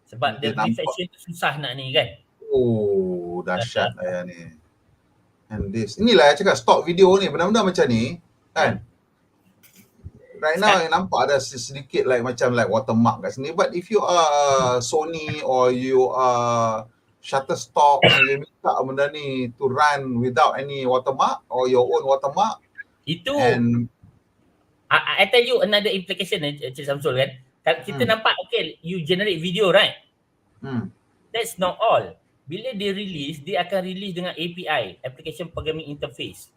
Sebab the reflection tu susah nak ni kan. Oh, dahsyat lah ni. And this, inilah saya cakap stock video ni, benda-benda macam ni kan. Right now yang nampak ada sedikit macam watermark kat sini, but if you are Sony or you are Shutterstock and you minta benda ni to run without any watermark or your own watermark, itu I tell you another implication Cik Samsul kan. Kalau kita nampak okay, you generate video right, that's not all. Bila dia release, dia akan release dengan API, Application Programming Interface.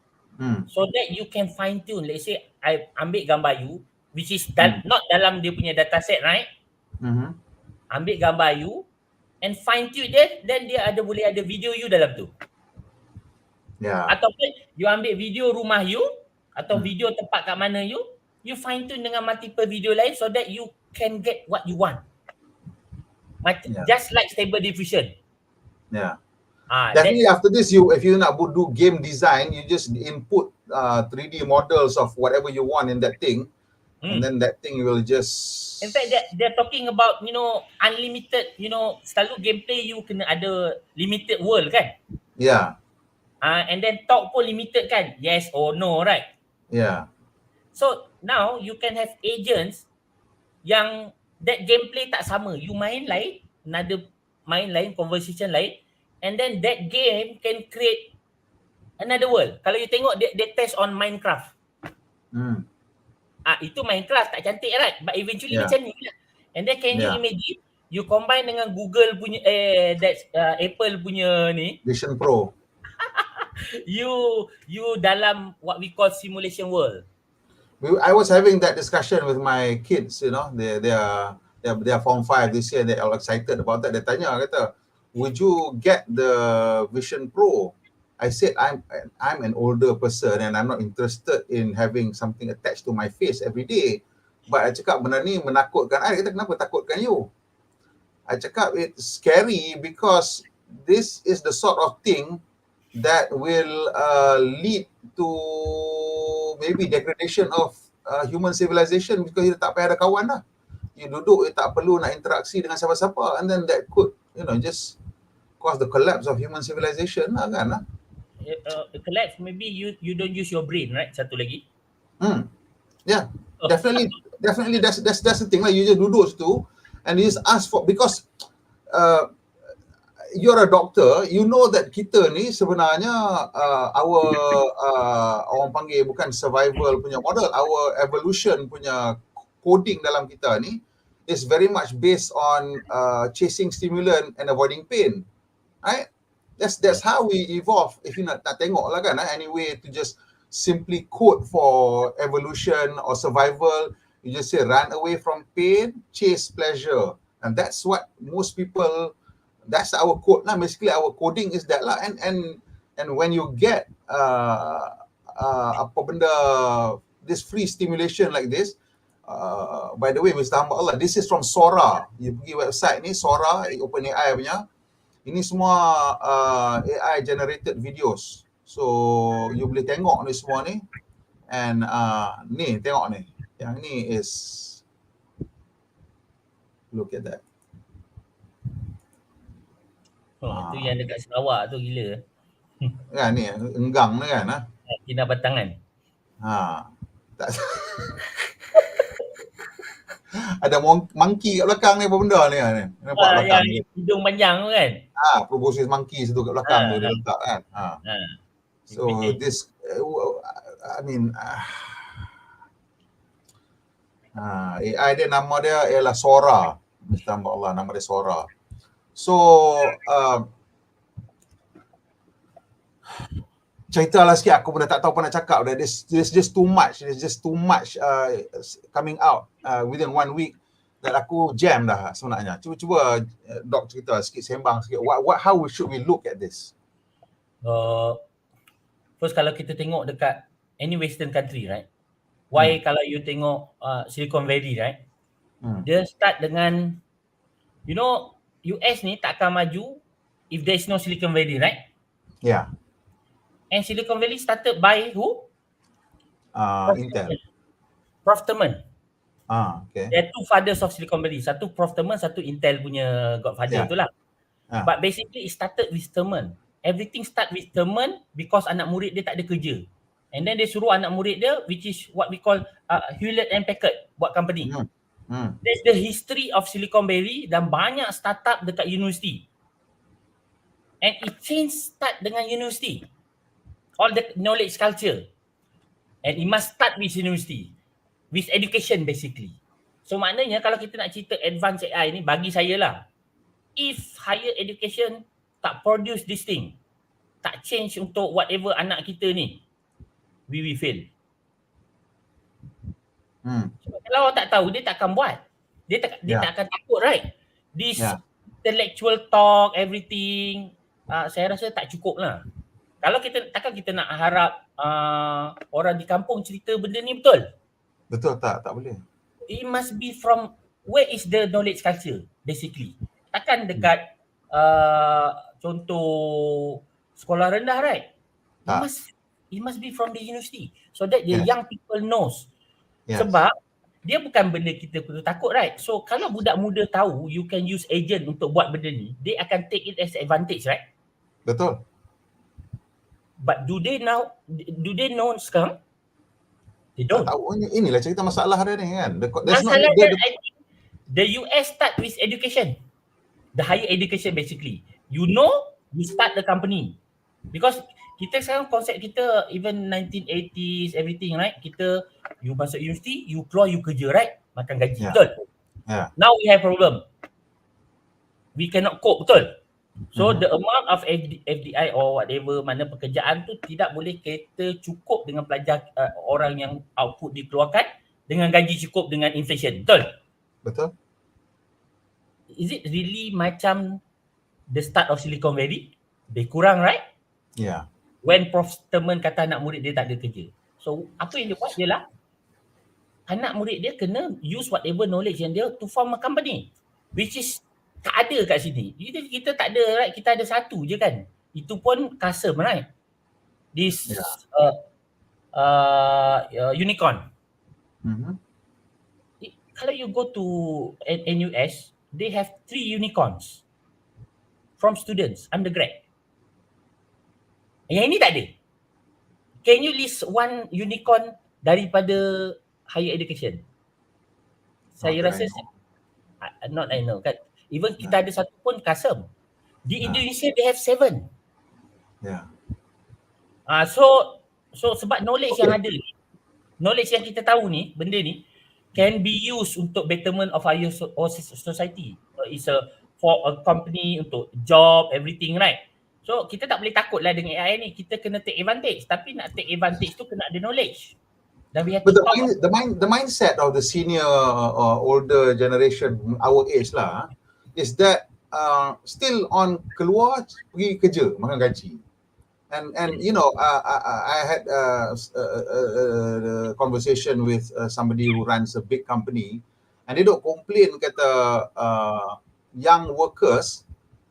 So that you can fine tune. Let's say I ambil gambar you, which is not dalam dia punya dataset right. Ambil gambar you and fine tune dia, then dia boleh ada video you dalam tu. Ataupun you ambil video rumah you atau video tempat kat mana you fine tune dengan multiple video lain so that you can get what you want. Just like Stable Diffusion. Definitely after this, if you nak do game design, you just input 3D models of whatever you want in that thing, and then that thing will just. In fact, they're talking about unlimited. Selalu gameplay you kena ada limited world kan? And then talk pun limited kan? Yes or no, right? So now you can have agents yang that gameplay tak sama. You main lain, another main lain, conversation lain, and then that game can create another world. Kalau you tengok they test on Minecraft. Itu Minecraft tak cantik right, but eventually macam ni lah. And then can you imagine you combine dengan Google punya Apple punya ni Vision Pro. you dalam what we call simulation world. I was having that discussion with my kids, they are form 5 this year, they are excited about that. Dia tanya, kata, would you get the Vision Pro? I said I'm an older person and I'm not interested in having something attached to my face every day. But I cakap benda ni menakutkan. I kata kenapa takutkan you? I cakap it's scary because this is the sort of thing that will lead to maybe degradation of human civilization because you tak payah ada kawan dah. You duduk, you tak perlu nak interaksi dengan siapa-siapa, and then that could just cause the collapse of human civilization lah kan. Collapse, maybe you don't use your brain, right? Satu lagi. Yeah, definitely that's the thing lah. You just duduk situ and you just ask for, because you're a doctor, you know that kita ni sebenarnya our orang panggil bukan survival punya model, our evolution punya coding dalam kita ni is very much based on chasing stimulant and avoiding pain, right? That's how we evolve. If you nak tengok lah kan, anyway to just simply code for evolution or survival, you just say run away from pain, chase pleasure, and that's what most people, that's our code lah. Basically our coding is that lah. And when you get apa benda, this free stimulation like this, by the way Mr. Hamba Allah, this is from Sora. You pergi website ni Sora, OpenAI punya, ini semua AI generated videos. So you boleh tengok ni semua ni, and ni tengok ni, yang ni is, look at that. Tu yang dekat Sarawak tu gila. Kan ni enggang ni kan, Kina batangan. Tak. Ada monkey kat belakang ni, apa benda ni kan? Nampak belakang ni. Hidung panjang tu kan? Proboscis monkey situ kat belakang tu dia letak kan. So this I mean AI dia, nama dia ialah Sora. Mr. Hamba Allah, nama dia Sora. So ceritalah sikit, aku pun dah tak tahu apa nak cakap dah. There's just too much. There's just too much coming out within 1 week that aku jam dah sebenarnya. Cuba Doc cerita sikit, sembang sikit. How should we look at this? First, kalau kita tengok dekat any western country, right? Why kalau you tengok Silicon Valley, right? Dia start dengan, you know, US ni tak akan maju if there is no Silicon Valley, right? Yeah. And Silicon Valley started by who? Intel. Prof. Thurman. Okay. There are two fathers of Silicon Valley. Satu Prof. Thurman, satu Intel punya godfather tu lah. But basically it started with Thurman. Everything start with Thurman because anak murid dia tak ada kerja. And then dia suruh anak murid dia, which is what we call Hewlett and Packard, buat company. That's the history of Silicon Valley, dan banyak startup dekat university. And it change start dengan university. All the knowledge culture. And it must start with university. With education basically. So maknanya kalau kita nak cerita advanced AI ni, bagi saya lah, if higher education tak produce this thing, tak change untuk whatever anak kita ni, we will fail. Kalau orang tak tahu, dia tak akan buat. Dia tak akan takut, right? This intellectual talk, everything, saya rasa tak cukup lah. Kalau takkan kita nak harap orang di kampung cerita benda ni, betul? Betul tak boleh. It must be from where is the knowledge culture basically. Takkan dekat contoh sekolah rendah, right? It must be from the university so that the young people knows. Sebab dia bukan benda kita perlu takut, right? So kalau budak muda tahu you can use agent untuk buat benda ni, they akan take it as advantage, right? Betul. But do they know sekarang? They don't. Tahu, inilah cerita masalah dia ni kan. Masalah dia, I think the US start with education. The higher education basically. You know, you start the company. Because kita sekarang konsep kita even 1980s everything, right? You masuk university, you keluar, you kerja, right? Makan gaji, betul? Now we have problem. We cannot cope, betul? So the amount of FDI or whatever, mana pekerjaan tu tidak boleh kita cukup dengan pelajar orang yang output dikeluarkan dengan gaji cukup dengan inflation, betul? Betul. Is it really macam the start of Silicon Valley? Lebih kurang, right? Yeah. When Prof. Thurman kata anak murid dia tak ada kerja. So apa yang dia buat ialah anak murid dia kena use whatever knowledge yang dia to form a company, which is tak ada kat sini. Kita tak ada, right? Kita ada satu je kan. Itu pun custom, right? This unicorn. Kalau you go to NUS, they have 3 unicorns from students, undergrad. Yang ini tak ada. Can you list one unicorn daripada higher education? Saya rasa, I know kan. Even kita ada satu pun custom. Di Indonesia they have 7. Yeah. So sebab knowledge yang Okay. ada ni, knowledge yang kita tahu ni, benda ni can be used untuk betterment of our society. It's for a company, untuk job, everything, right? So kita tak boleh takut lah dengan AI ni. Kita kena take advantage. Tapi nak take advantage tu kena ada knowledge. Dan we have But to talk. the mindset of the senior older generation, our age lah, is that still on keluar pergi kerja makan gaji. And you know, I had a conversation with somebody who runs a big company, and they don't complain kata young workers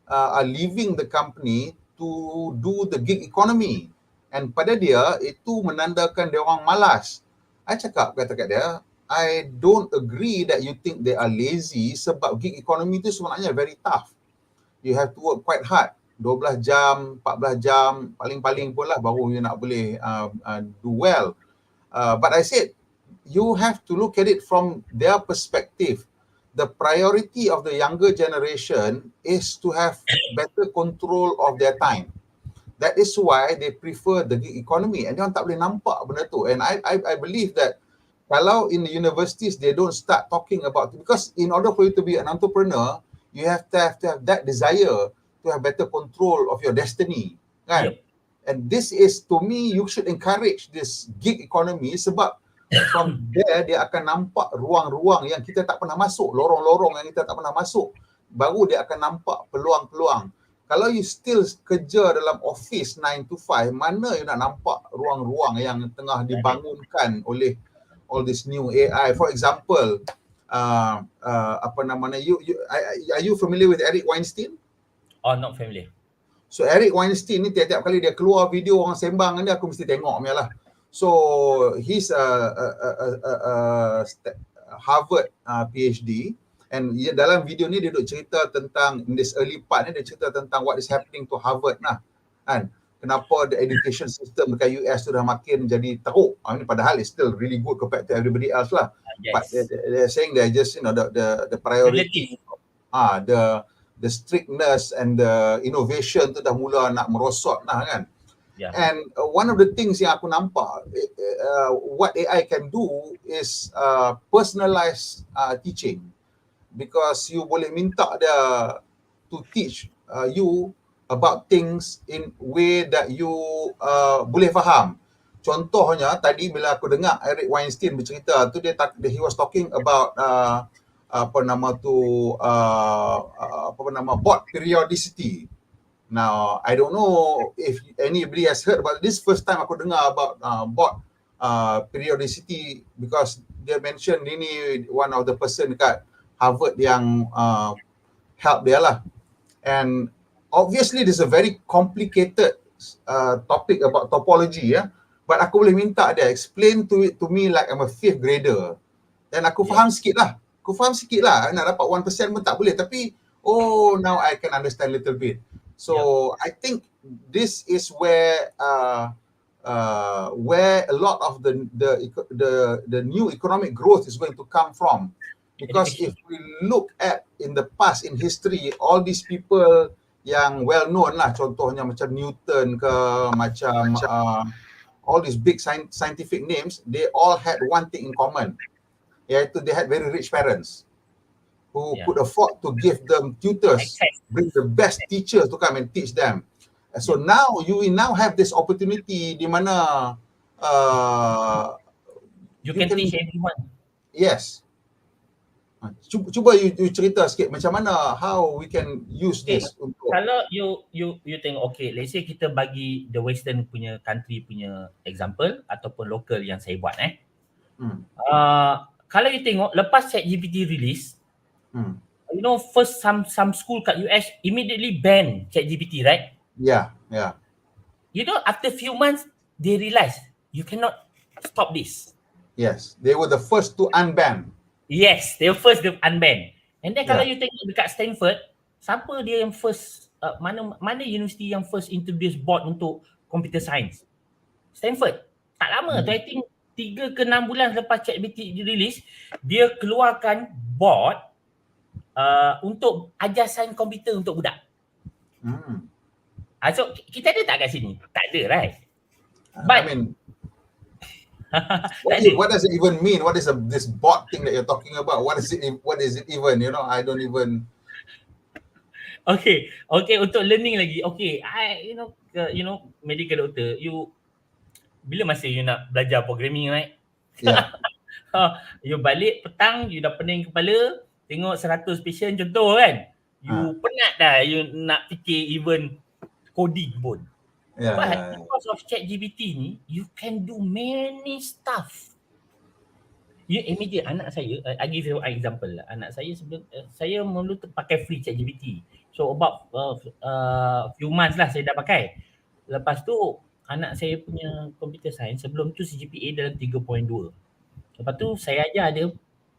are leaving the company to do the gig economy, and pada dia itu menandakan dia orang malas. I cakap kata kat dia, I don't agree that you think they are lazy, sebab gig economy tu sebenarnya very tough. You have to work quite hard. 12 jam, 14 jam, paling-paling pun lah baru you nak boleh do well. But I said, you have to look at it from their perspective. The priority of the younger generation is to have better control of their time. That is why they prefer the gig economy. And dia tak boleh nampak benda tu. And I believe that kalau in the universities, they don't start talking about it. Because in order for you to be an entrepreneur, you have to have that desire to have better control of your destiny, kan? Yep. And this is, to me, you should encourage this gig economy, sebab from there dia akan nampak ruang-ruang yang kita tak pernah masuk, lorong-lorong yang kita tak pernah masuk, baru dia akan nampak peluang-peluang. Kalau you still kerja dalam office 9 to 5, mana you nak nampak ruang-ruang yang tengah dibangunkan oleh all this new AI? For example, apa namanya, are you familiar with Eric Weinstein? Oh, not familiar. So Eric Weinstein ni tiap-tiap kali dia keluar video orang sembang ni, aku mesti tengok punya lah. So he's a Harvard PhD, and dalam video ni dia duk cerita tentang, in this early part ni dia cerita tentang what is happening to Harvard lah, kan? Kenapa the education system dekat US tu dah makin jadi teruk. Padahal it's still really good compared to everybody else lah. Yes. But they're saying they're just, you know, the priority, the strictness and the innovation tu dah mula nak merosot lah, kan? Yeah. And one of the things yang aku nampak, what AI can do is personalized teaching, because you boleh minta dia to teach you about things in way that you boleh faham. Contohnya tadi bila aku dengar Eric Weinstein bercerita tu, he was talking about bot periodicity. Now, I don't know if anybody has heard about this. First time aku dengar about bot periodicity, because dia mention ini one of the person dekat Harvard yang help dia lah. And obviously this is a very complicated topic about topology, yeah. But aku boleh minta dia explain to me like I'm a 5th grader. Dan aku faham sikit lah. Nak dapat 1% pun tak boleh, tapi now I can understand a little bit. So I think this is where a lot of the new economic growth is going to come from. Because if we look at in the past, in history, all these people yang well known lah, contohnya macam Newton ke, macam all these big scientific names, they all had one thing in common, iaitu they had very rich parents who could afford to give them tutors, bring the best teachers to come and teach them. So now you now have this opportunity di mana you can teach everyone. Yes. Cuba you cerita sikit macam mana, how we can use this untuk, kalau you tengok, okay, let's say kita bagi the western punya country punya example ataupun local yang saya buat kalau you tengok lepas ChatGPT release, you know, first some school kat US immediately ban ChatGPT, right? Yeah. You know, after few months they realize you cannot stop this. Yes, they were the first to unban. Yes, they were first to unban. And then kalau you tengok dekat Stanford, siapa dia yang first, mana universiti yang first introduce bot untuk computer science? Stanford. Tak lama tu, I think 3 ke 6 bulan lepas ChatGPT release, dia keluarkan bot untuk ajar sains komputer untuk budak. So kita ada tak kat sini? Tak ada, right? I mean, what does it even mean? What is this bot thing that you're talking about? What is it even? I don't even. Okay, untuk learning lagi. Okay, medical doctor, bila masa you nak belajar programming, right? Yeah. You balik petang, you dah pening kepala, tengok 100 patient contoh kan. You penat dah, you nak fikir even coding pun. But because of ChatGPT ni, you can do many stuff. You imagine anak saya, I give you an example lah. Anak saya sebelum saya mula pakai free ChatGPT. So about few months lah saya dah pakai. Lepas tu anak saya punya computer science sebelum tu CGPA dalam 3.2. Lepas tu saya ajar dia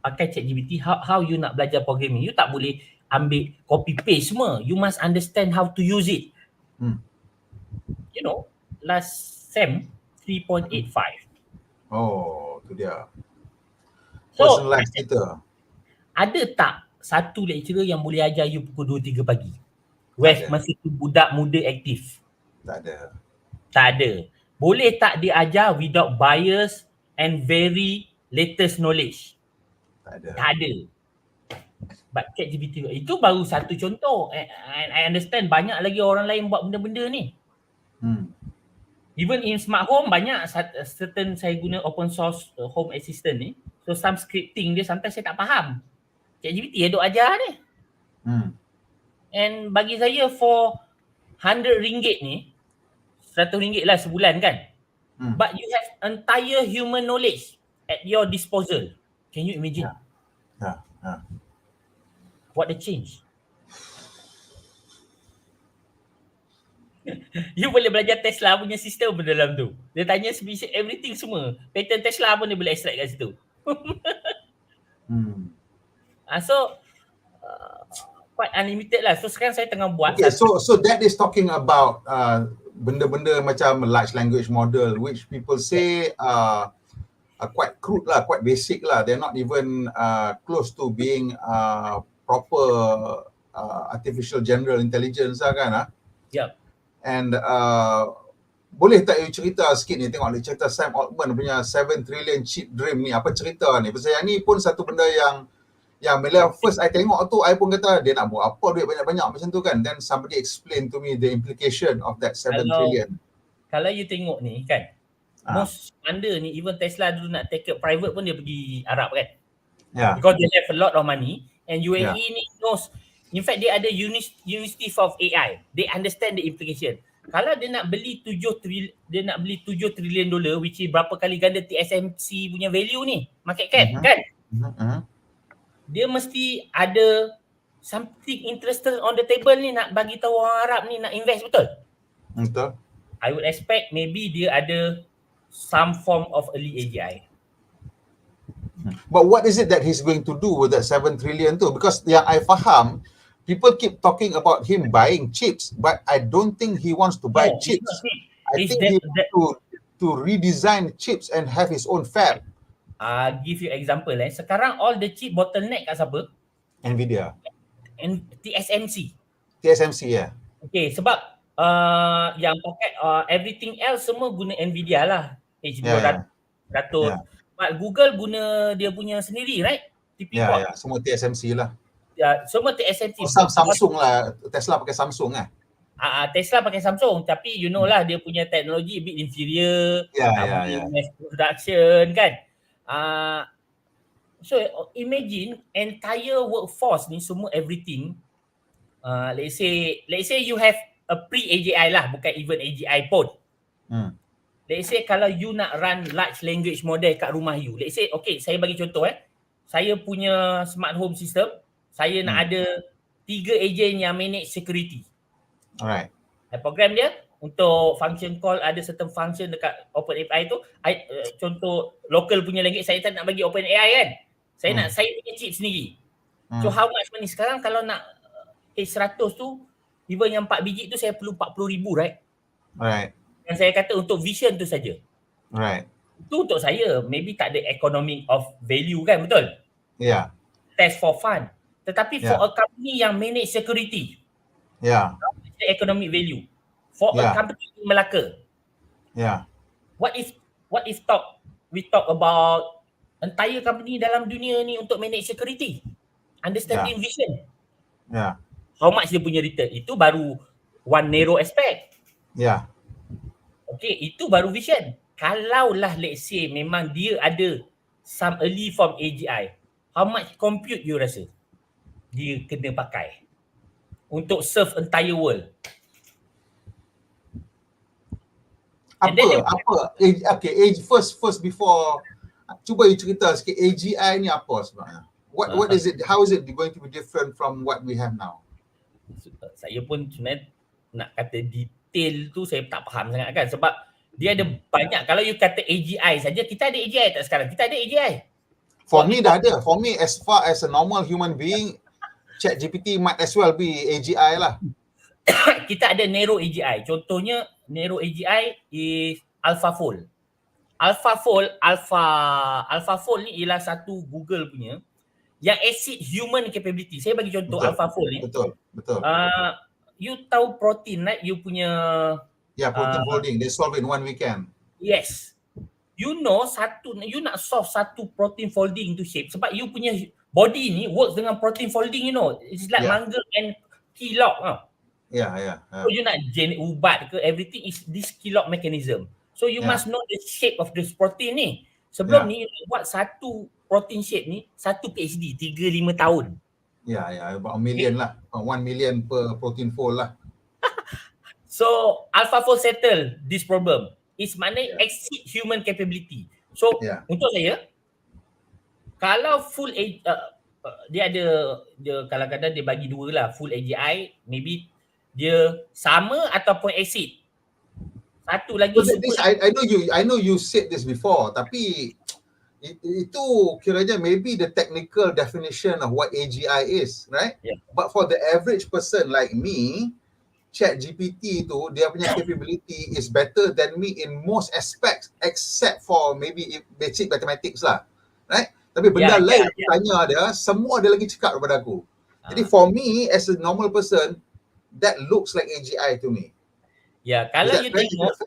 pakai ChatGPT how you nak belajar programming. You tak boleh ambil copy paste semua. You must understand how to use it. Last SEM 3.85. Oh, tu dia. So, personalized kita. Ada tak satu lecturer yang boleh ajar you pukul 2-3 pagi? Masa tu budak muda aktif? Tak ada. Tak ada. Boleh tak dia ajar without bias and very latest knowledge? Tak ada. Tak ada. But ChatGPT itu baru satu contoh. And I understand banyak lagi orang lain buat benda-benda ni. Even in smart home banyak certain saya guna open source home assistant ni. So some scripting dia sometimes saya tak faham. ChatGPT duk ajar ni. And bagi saya for RM100 ni, RM100 lah sebulan kan. But you have entire human knowledge at your disposal. Can you imagine? What the change? You boleh belajar Tesla punya sistem pun dalam tu. Dia tanya everything semua. Pattern Tesla pun dia boleh extract kat situ. So quite unlimited lah. So sekarang saya tengah buat so that is talking about benda-benda macam large language model which people say quite crude lah, quite basic lah. They're not even close to being proper artificial general intelligence lah kan. Yep. And boleh tak you cerita sikit ni, tengok dia cerita Sam Altman punya 7 trillion chip dream ni, apa cerita ni? Pasal yang ni pun satu benda yang bila first I tengok tu, I pun kata dia nak buat apa duit banyak-banyak macam tu kan. Then somebody explain to me the implication of that 7 trillion. Kalau you tengok ni kan, most funder ni, even Tesla dulu nak take it private pun dia pergi Arab kan. Because they have a lot of money and UAE ni knows. In fact, dia ada University of AI. They understand the implication. Kalau dia nak beli 7 trilion dolar, which is berapa kali ganda TSMC punya value ni, market cap kan? Dia mesti ada something interesting on the table ni nak bagi tahu orang Arab ni nak invest, betul? Betul. I would expect maybe dia ada some form of early AGI. But what is it that he's going to do with that 7 trillion tu? Because yang I faham, people keep talking about him buying chips, but I don't think he wants to buy chips. I think he wants to redesign chips and have his own fab. Give you example. Sekarang all the chip bottleneck kat siapa? Nvidia. And TSMC. TSMC, ya. Okay, sebab yang pakai everything else semua guna Nvidia lah. H200. But Google guna dia punya sendiri, right? Ya, semua TSMC lah. Semua TSMC. Samsung lah, Tesla pakai Samsung lah. Tesla pakai Samsung, tapi you know lah dia punya teknologi a bit inferior. Mass production kan. So imagine entire workforce ni semua everything. Let's say you have a pre-AGI lah, bukan even AGI pun. Let's say kalau you nak run large language model kat rumah you. Let's say, okay, saya bagi contoh saya punya smart home system, saya nak ada 3 agent yang manage security. Alright. I program dia untuk function call, ada certain function dekat OpenAI tu. Contoh local punya language, saya tak nak bagi OpenAI kan. Saya nak saya punya chip sendiri. So how much money? Sekarang kalau nak H100 tu, even yang 4 biji tu saya perlu 40,000, right? Right. Yang saya kata untuk vision tu saja. Right. Itu untuk saya, maybe tak ada economic of value kan, betul? Yeah. Test for fun. Tetapi for a company yang manage security, the economic value for a company in Melaka. What is talk? We talk about entire company dalam dunia ni untuk manage security, understanding vision. How much dia punya return? Itu baru one narrow aspect. Okay, itu baru vision. Kalaulah let's say memang dia ada some early form AGI, how much compute you rasa dia kena pakai untuk serve entire world? First before, cuba you cerita sikit AGI ni apa sebenarnya? What is it? How is it going to be different from what we have now? Saya pun sebenarnya nak kata detail tu saya tak faham sangat kan, sebab dia ada banyak. Kalau you kata AGI saja, kita ada AGI tak sekarang? Kita ada AGI. For me dah ada. For me, as far as a normal human being, ChatGPT might as well be AGI lah. Kita ada narrow AGI. Contohnya narrow AGI is AlphaFold. AlphaFold ni ialah satu Google punya yang exceed human capability. Saya bagi contoh AlphaFold ni. Betul. You tahu protein, right? You punya protein folding. They solve in one weekend. Yes. You know, you nak solve satu protein folding to shape sebab you punya body ni works dengan protein folding, you know. It's like mangga and key lock. So you nak generate ubat ke, everything is this key lock mechanism. So you must know the shape of this protein ni. Sebelum ni you buat satu protein shape ni, satu PhD 3-5 tahun. About 1 million lah. 1 million per protein fold lah. So AlphaFold settle this problem. It's maknanya exceed human capability. So untuk saya, kalau full dia kadang-kadang dia bagi dua lah, full AGI, maybe dia sama ataupun exceed. Satu lagi I know you said this before, tapi itu kiranya maybe the technical definition of what AGI is, right? But for the average person like me, ChatGPT tu dia punya capability is better than me in most aspects except for maybe basic mathematics lah, right? Tapi benda lain tanya dia, semua dia lagi cakap daripada aku. Jadi for me as a normal person, that looks like AGI to me. Kalau you tengok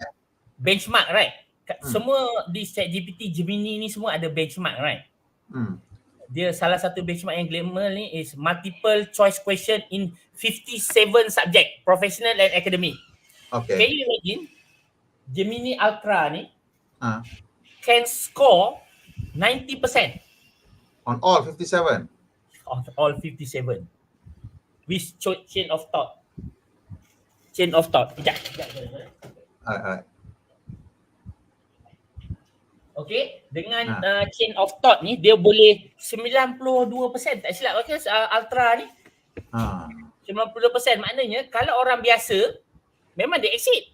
benchmark, right? Semua di ChatGPT, Gemini ni semua ada benchmark, right? Dia salah satu benchmark yang glamour ni is multiple choice question in 57 subject, professional and academic. Okay. Can you imagine Gemini Ultra ni can score 90% on all 57? On all 57 with chain of thought. Sekejap. Alright. Okay, dengan chain of thought ni dia boleh 92%, tak silap kan Ultra ni. 92%, maknanya kalau orang biasa memang dia exceed.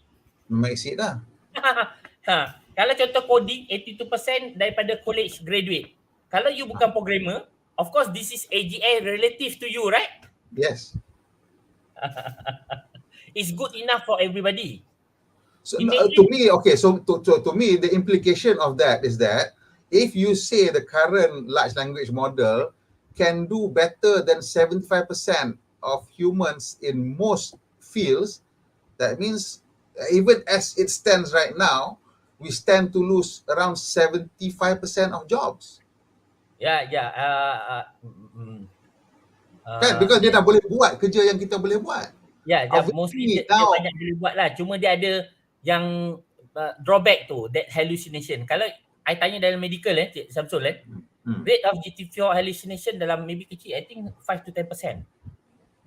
Memang exceed lah. Kalau contoh coding 82% daripada college graduate. Kalau you bukan programmer, of course this is AGI relative to you, right? Yes. It's good enough for everybody. So to me, to me, the implication of that is that if you say the current large language model can do better than 75% of humans in most fields, that means even as it stands right now, we stand to lose around 75% of jobs. Kan? Because dia dah boleh buat kerja yang kita boleh buat. Mostly dia banyak boleh buat lah. Cuma dia ada yang drawback tu, that hallucination. Kalau I tanya dalam medical Cik Samsul rate of GT4 hallucination dalam maybe kecil, I think 5 to 10%.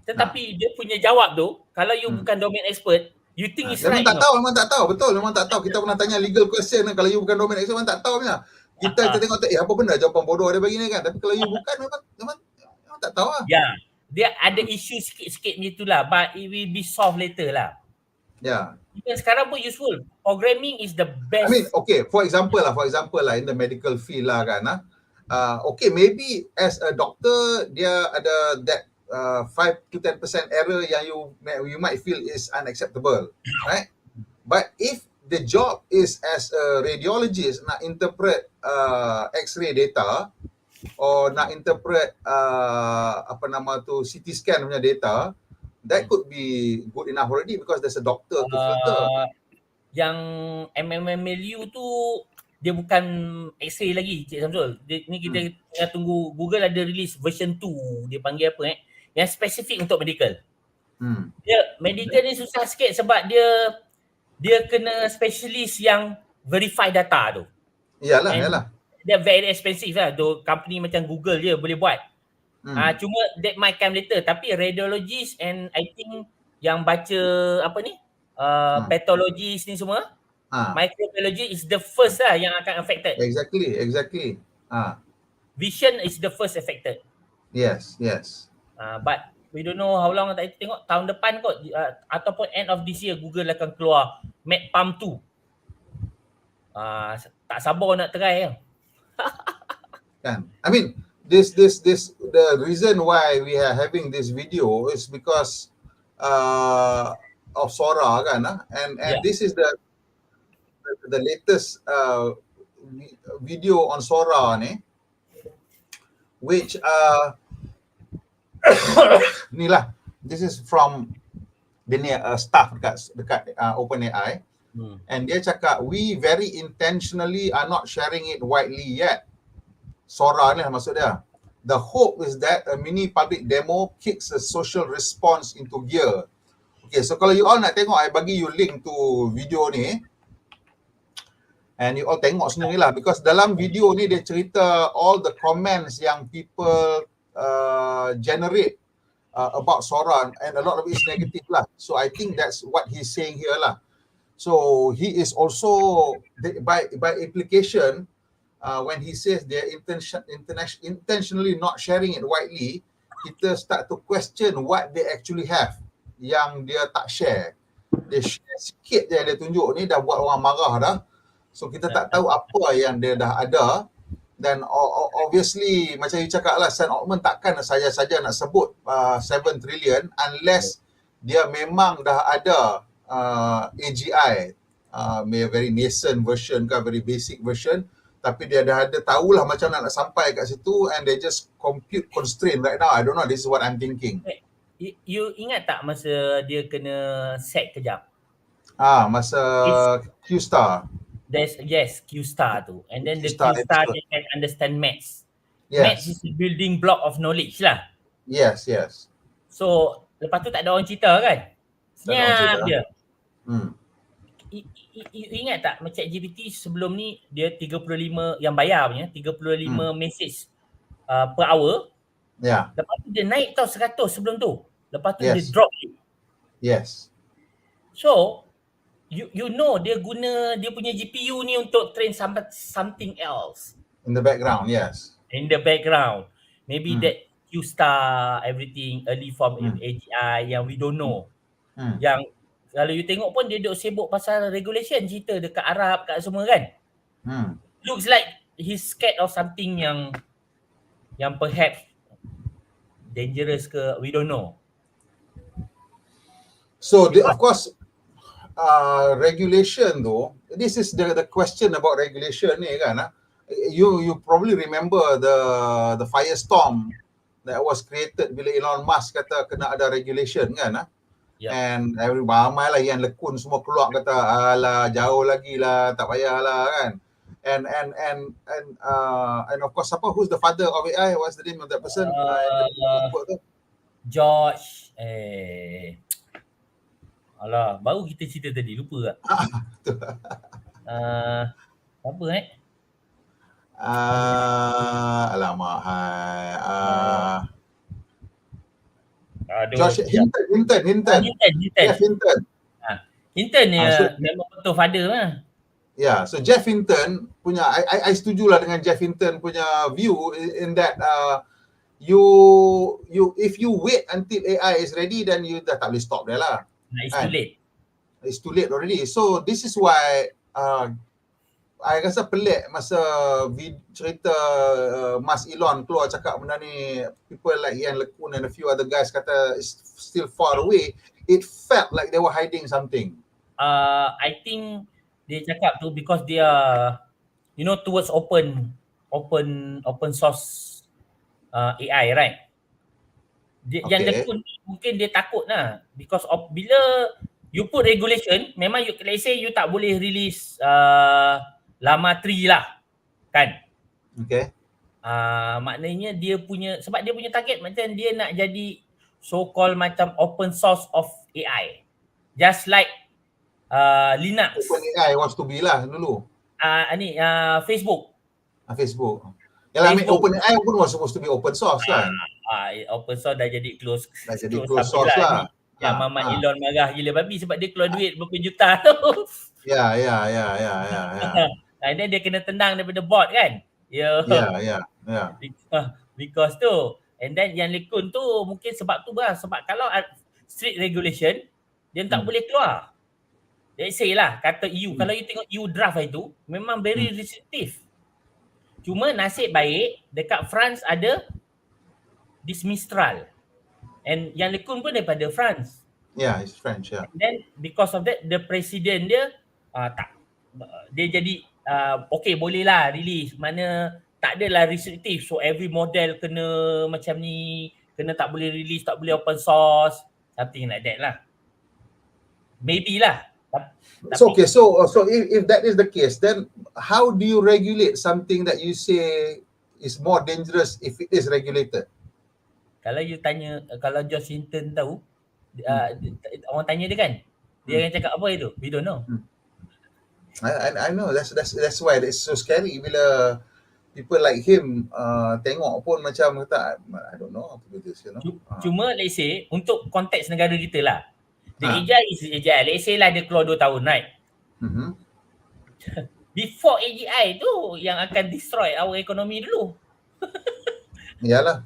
Tetapi dia punya jawab tu, kalau you bukan domain expert, you think it's right. Memang tak tahu. Betul, memang tak tahu. Kita pernah tanya legal question, kalau you bukan domain expert, memang tak tahu punya. Kita tengok apa benda jawapan bodoh dia bagi ni kan. Tapi kalau you bukan, memang tak tahu lah. Dia ada isu sikit-sikit macam tu lah, but it will be solved later lah. Even sekarang pun useful. Programming is the best. I mean, okay, for example lah in the medical field lah kan. Okay, maybe as a doctor, dia ada that 5 to 10% error yang you might feel is unacceptable, right? But if the job is as a radiologist nak interpret X-ray data or nak interpret CT scan punya data, that could be good enough already because there's a doctor to filter. Yang MMMLU tu dia bukan X-ray lagi, Cik Samsul. Ni kita tengah tunggu Google ada release version 2. Dia panggil apa yang spesifik untuk medical. Dia medical ni susah sikit sebab dia kena specialist yang verify data tu. Yalah. Dia very expensive lah. Tu company macam Google je boleh buat. Cuma that might come later. Tapi radiologist and I think yang baca apa ni pathologist ni semua, microbiology is the first lah yang akan affected. Exactly. Vision is the first affected. Yes. But we don't know how long. Tak tengok tahun depan kot ataupun end of this year Google akan keluar MedPalm 2. Tak sabar nak try lah. Kan? I mean, this the reason why we are having this video is because of Sora kan, and this is the latest video on Sora ni, which ni lah, this is from staff dekat OpenAI, and dia cakap we very intentionally are not sharing it widely yet. Sora ni lah maksud dia. The hope is that a mini public demo kicks a social response into gear. Okay, so kalau you all nak tengok, I bagi you link to video ni. And you all tengok sendiri lah. Because dalam video ni dia cerita all the comments yang people generate about Sora. And a lot of it is negative lah. So I think that's what he's saying here lah. So he is also, by implication, when he says they're intentionally not sharing it widely, kita start to question what they actually have yang dia tak share. Dia share sikit je dia tunjuk ni dah buat orang marah dah. So kita tak tahu apa yang dia dah ada. Dan obviously macam you cakap lah, Sam Altman takkan saja nak sebut 7 trillion unless dia memang dah ada AGI, very nascent version ke, very basic version, tapi dia dah ada tahulah macam nak sampai kat situ, and they just compute constraint right now. I don't know, this is what I'm thinking. You ingat tak masa dia kena set kejap? Masa Q-Star. Yes, Q-Star tu. And then Q-Star the Q-Star they can understand maths. Yes. Maths is the building block of knowledge lah. Yes. So, lepas tu tak ada orang cerita kan? Senyap dia. You ingat tak macam GPT sebelum ni dia 35 yang bayar punya 35 message per hour. Lepas tu dia naik tau 100 sebelum tu. Lepas tu dia drop. Yes. So you know dia guna dia punya GPU ni untuk train something else. In the background, yes. In the background. Maybe that Q-Star, everything, early form AGI yang we don't know. Yang kalau you tengok pun dia duk sibuk pasal regulation, cerita dekat Arab, kat semua kan. Looks like he's scared of something yang perhaps dangerous ke, we don't know. So of course regulation though, this is the question about regulation ni kan. You probably remember the firestorm that was created bila Elon Musk kata kena ada regulation kan. And ramai lah yang lekun semua keluar kata alah jauh lagi lah, tak payahlah kan. And of course who's the father of AI? What's the name of that person? George alah, baru kita cerita tadi, lupa tak? Apa alamak Aduh, Josh Hinton. Jeff Hinton. Hinton ni memang betul father lah. So Jeff Hinton punya, I setujulah dengan Jeff Hinton punya view in that you if you wait until AI is ready, then you dah tak boleh stop dia lah. It's too late. It's too late already. So this is why I rasa pelik masa cerita Mas Elon keluar cakap benda ni, people like Ian LeCun and a few other guys kata it's still far away. It felt like they were hiding something. I think dia cakap tu because they are towards open source AI, right? Yang lekun mungkin dia takut lah, because of bila you put regulation, memang you, let's say you tak boleh release lama tree lah, kan? Maknanya dia punya, sebab dia punya target macam dia nak jadi so called macam open source of AI, just like Linux. Open AI wants to be lah dulu. Facebook. Facebook. Yalah, I mean open AI pun was supposed to be open source kan. Open source dah jadi close source lah. Yang Mama Elon marah gila babi sebab dia keluar duit berapa juta tu. Ya. And then dia kena tendang daripada bot kan. Ya. Because tu. And then yang lekun tu mungkin sebab tu lah. Sebab kalau strict regulation, dia tak boleh keluar. Let's say lah, kata EU. Kalau you tengok EU draft itu, memang very restrictive. Cuma nasib baik, dekat France ada this Mistral. And yang lekun pun daripada France. Yeah, it's French, yeah. And then because of that, the president dia dia jadi okay boleh lah release, mana tak adalah restrictive, so every model kena macam ni, kena tak boleh release, tak boleh open source, something like that lah. Maybe lah. So okay, so if that is the case, then how do you regulate something that you say is more dangerous if it is regulated? Kalau you tanya, kalau George Hinton tahu, orang tanya dia kan, dia akan cakap apa itu? We don't know. I know, that's why it's so scary bila people like him tengok pun macam kata I don't know how to do this, you know. Cuma let's say untuk konteks negara kita lah, the AGI is AGI. Let's say lah dia keluar 2 tahun, right? Before AGI tu yang akan destroy our economy dulu. Yalah.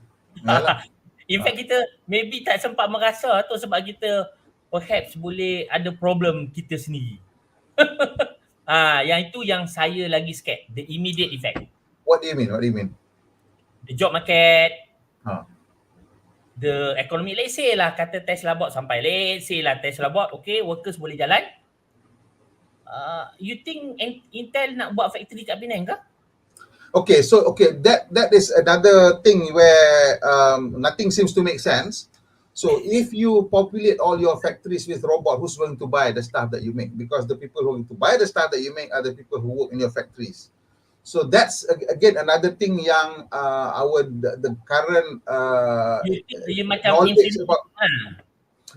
In fact kita maybe tak sempat merasa tu sebab kita perhaps boleh ada problem kita sendiri. Yang itu yang saya lagi scared, the immediate effect. What do you mean? The job market, the economy. Let's say lah kata Tesla bot sampai, let's say lah Tesla bot, okay, workers boleh jalan. You think Intel nak buat factory kat Penang ke? Okay, so that is another thing where nothing seems to make sense. So if you populate all your factories with robot, who's going to buy the stuff that you make? Because the people who are going to buy the stuff that you make are the people who work in your factories. So that's again another thing yang the current knowledge about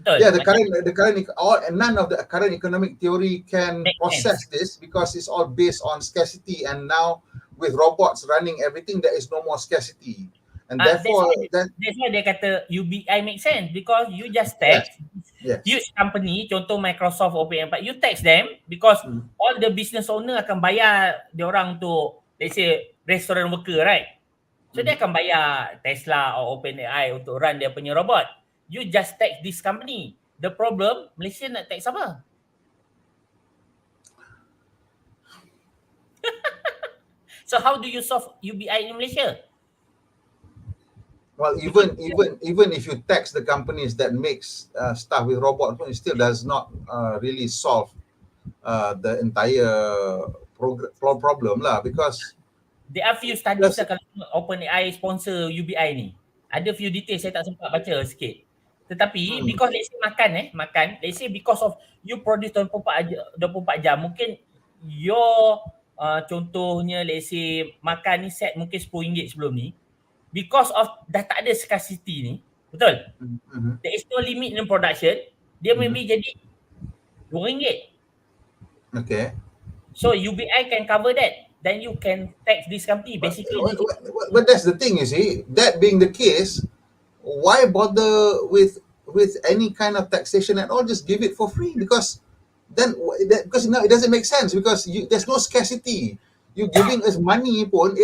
the current none of the current economic theory can process this, because it's all based on scarcity, and now with robots running everything, there is no more scarcity, and therefore that's why dia kata UBI makes sense, because you just tax huge company, contoh Microsoft, OpenAI, you tax them because all the business owner akan bayar dia orang untuk, let's say, restaurant worker, right? So dia akan bayar Tesla or OpenAI untuk run dia punya robot. You just tax this company. The problem, Malaysia nak tax apa? So how do you solve UBI in Malaysia? Well, even if you tax the companies that makes stuff with robots, it still does not really solve the entire problem lah, because there are few studies lah kalau OpenAI sponsor UBI ni. Ada few details saya tak sempat baca sikit. Tetapi because let's say makan, let's say because of you produce 24 jam, mungkin your contohnya let's say makan ni set mungkin RM10 sebelum ni, because of dah tak ada scarcity ni, betul? There is no limit in production, dia maybe jadi RM2. Okay. So UBI can cover that. Then you can tax this company basically. But that's the thing, you see. That being the case, why bother with any kind of taxation at all? Just give it for free, because now it doesn't make sense, because there's no scarcity. You giving us money pun,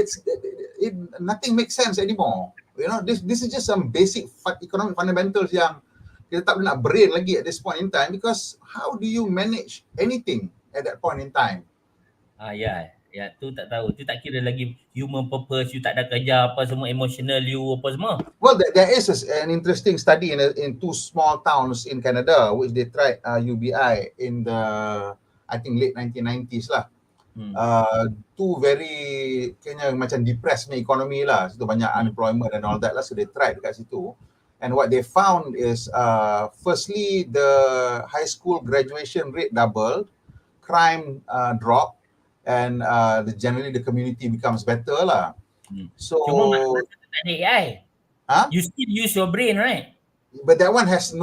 nothing makes sense anymore. You know, this is just some basic economic fundamentals yang kita tak boleh nak brain lagi at this point in time, because how do you manage anything at that point in time? Ya, tu tak tahu. Tu tak kira lagi human purpose, you tak ada kerja apa semua, emotional you apa semua. Well, there is an interesting study in 2 small towns in Canada which they tried UBI in the, I think, late 1990s lah. Two very kayaknya macam depressed ni economy lah. Situ banyak unemployment and all that lah, so they tried dekat situ. And what they found is, firstly, the high school graduation rate doubled, crime dropped, and generally the community becomes better lah. So, Cuma masa tu tak ada AI. huh? You still use your brain, right? But that one has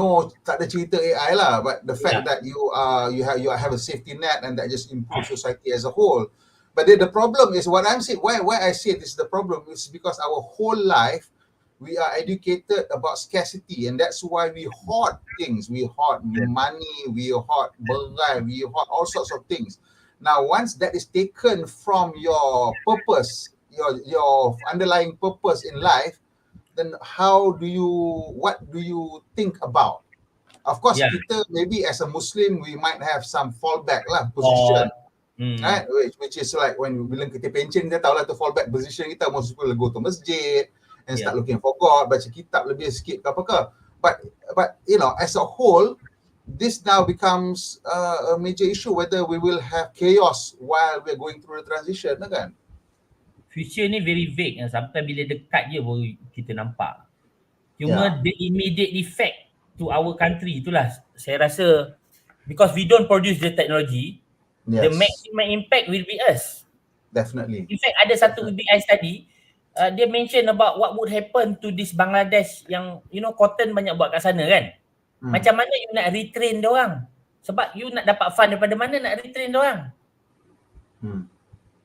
tak ada cerita AI lah. But the fact Yeah. that you have a safety net, and that just improves society as a whole. But then the problem is what I'm saying. Why I say this is the problem is because our whole life we are educated about scarcity, and that's why we hoard things. We hoard money, we hoard berai, we hoard all sorts of things. Now, once that is taken from your purpose, your underlying purpose in life, then what do you think about? Of course, kita maybe as a Muslim, we might have some fallback lah position. Right? Which is like when bila kita pencen, kita tahu lah tu fallback position kita, most people go to masjid and start looking for God, baca kitab lebih sikit ke apa ke. But you know, as a whole, this now becomes a major issue whether we will have chaos while we're going through the transition, kan? Future ni very vague, sampai bila dekat je baru kita nampak. Cuma the immediate effect to our country itulah saya rasa, because we don't produce the technology, the maximum impact will be us. Definitely. In fact, ada satu AGI study, dia mention about what would happen to this Bangladesh yang cotton banyak buat kat sana kan. Macam mana you nak retrain diorang? Sebab you nak dapat fund daripada mana nak retrain diorang?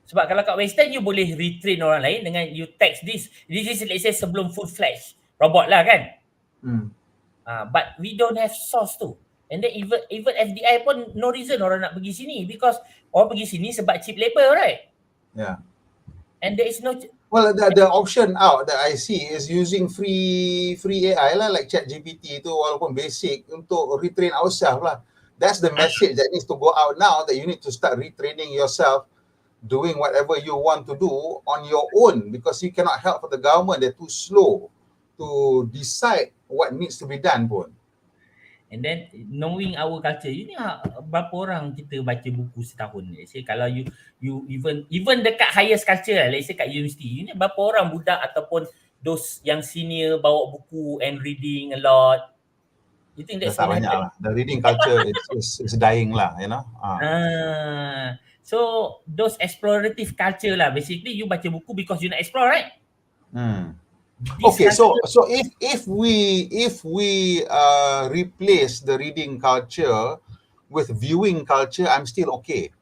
Sebab kalau kat Western, you boleh retrain orang lain dengan you text this is let's say sebelum full-fledged robot lah kan. But we don't have source tu. And then even FDI pun no reason orang nak pergi sini, because orang pergi sini sebab cheap labor, right? Yeah. And there is no... Well, the option out that I see is using free AI lah, like ChatGPT tu, walaupun basic, untuk retrain ourselves lah. That's the message that needs to go out now, that you need to start retraining yourself, doing whatever you want to do on your own, because you cannot help for the government. They're too slow to decide what needs to be done pun. And then knowing our culture, you ni berapa orang kita baca buku setahun? Let's say kalau you even dekat highest culture lah, let's say kat university, you ni berapa orang budak ataupun those yang senior bawa buku and reading a lot? You think that's tak banyak lah. The reading culture is dying lah, you know. So those explorative culture lah, basically you baca buku because you nak explore, right? Okay, so if we replace the reading culture with viewing culture, I'm still okay.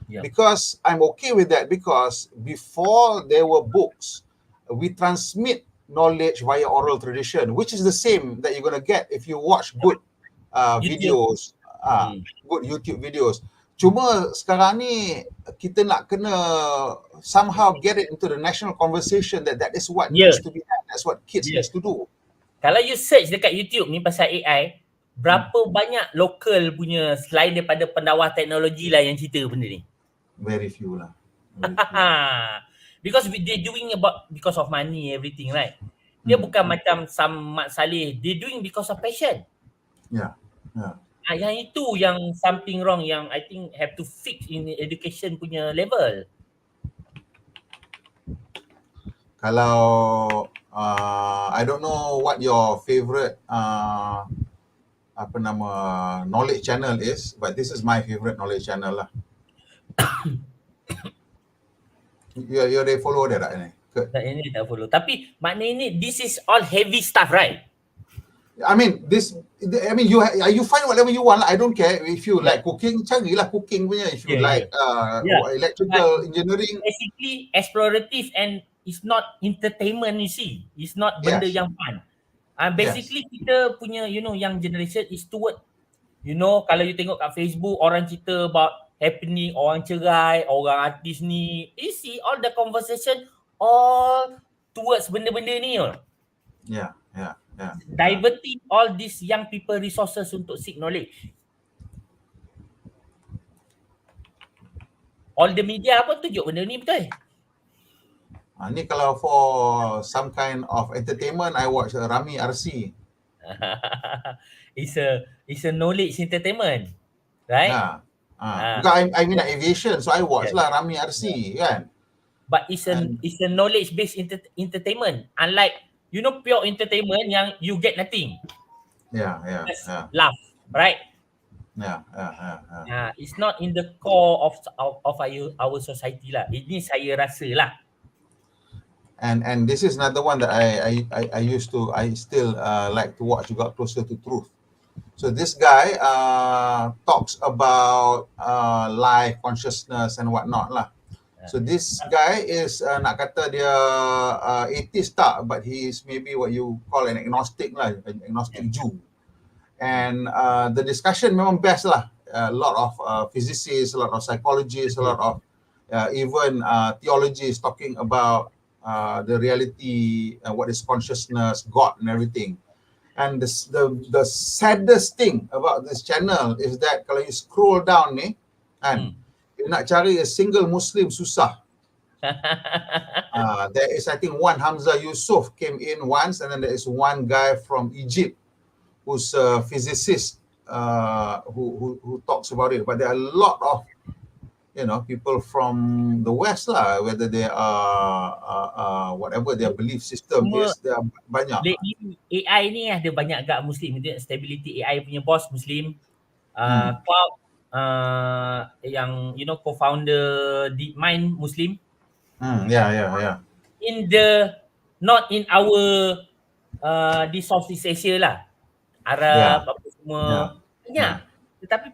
Because I'm okay with that, because before there were books, we transmit knowledge via oral tradition, which is the same that you're going to get if you watch good videos, good YouTube videos. Cuma sekarang ni kita nak kena somehow get it into the national conversation that is what needs to be done. That's what kids needs to do. Kalau you search dekat YouTube ni pasal AI, berapa banyak local punya selain daripada pendawah teknologi lah yang cerita benda ni? Very few lah. Because they doing because of money, everything, right? Dia bukan macam Sam Mat Saleh, they doing because of passion. Yeah. Yang itu yang something wrong, yang I think have to fix in education punya level. Kalau I don't know what your favorite knowledge channel is, but this is my favorite knowledge channel lah. You already follow that tak ni? Ini tak follow. Tapi maknanya ini, this is all heavy stuff, right? I mean, you find whatever you want. I don't care. If you like cooking, carilah cooking punya. If you like electrical engineering, basically explorative, and it's not entertainment. You see, it's not benda yang fun. Basically kita punya, young generation is toward, kalau you tengok kat Facebook, orang cerita about happening, orang cerai, orang artis ni, you see all the conversation all towards benda-benda ni. Yeah. Diverting all these young people resources untuk seek knowledge. All the media pun tunjuk benda ni, betul? Ni kalau for some kind of entertainment, I watch Rami RC. It's a knowledge entertainment, right? Because I mean aviation, so I watch lah Rami RC, kan? But it's a knowledge based entertainment. Unlike pure entertainment yang you get nothing. Just laugh, right? It's not in the core of our society lah. Ini saya rasa lah. And this is another one that I still like to watch juga, Closer to Truth. So this guy talks about life, consciousness and whatnot lah. So this guy is nak kata dia atheist tak, but he is maybe what you call an agnostic lah, an agnostic Jew. And the discussion memang best lah. A lot of physicists, a lot of psychologists, a lot of even theologists talking about the reality, what is consciousness, God and everything. And the saddest thing about this channel is that kalau you scroll down ni, kan, you nak cari a single Muslim susah. There is, I think, one Hamzah Yusuf came in once, and then there is one guy from Egypt who's a physicist who talks about it. But there are a lot of people from the West lah, whether they are whatever their belief system is, there are banyak. AI ni ada banyak agak Muslim. Stability AI punya boss Muslim. Cloud yang co-founder DeepMind Muslim. Yeah. Not in our di Southeast Asia lah. Arab apa semua banyak. Tetapi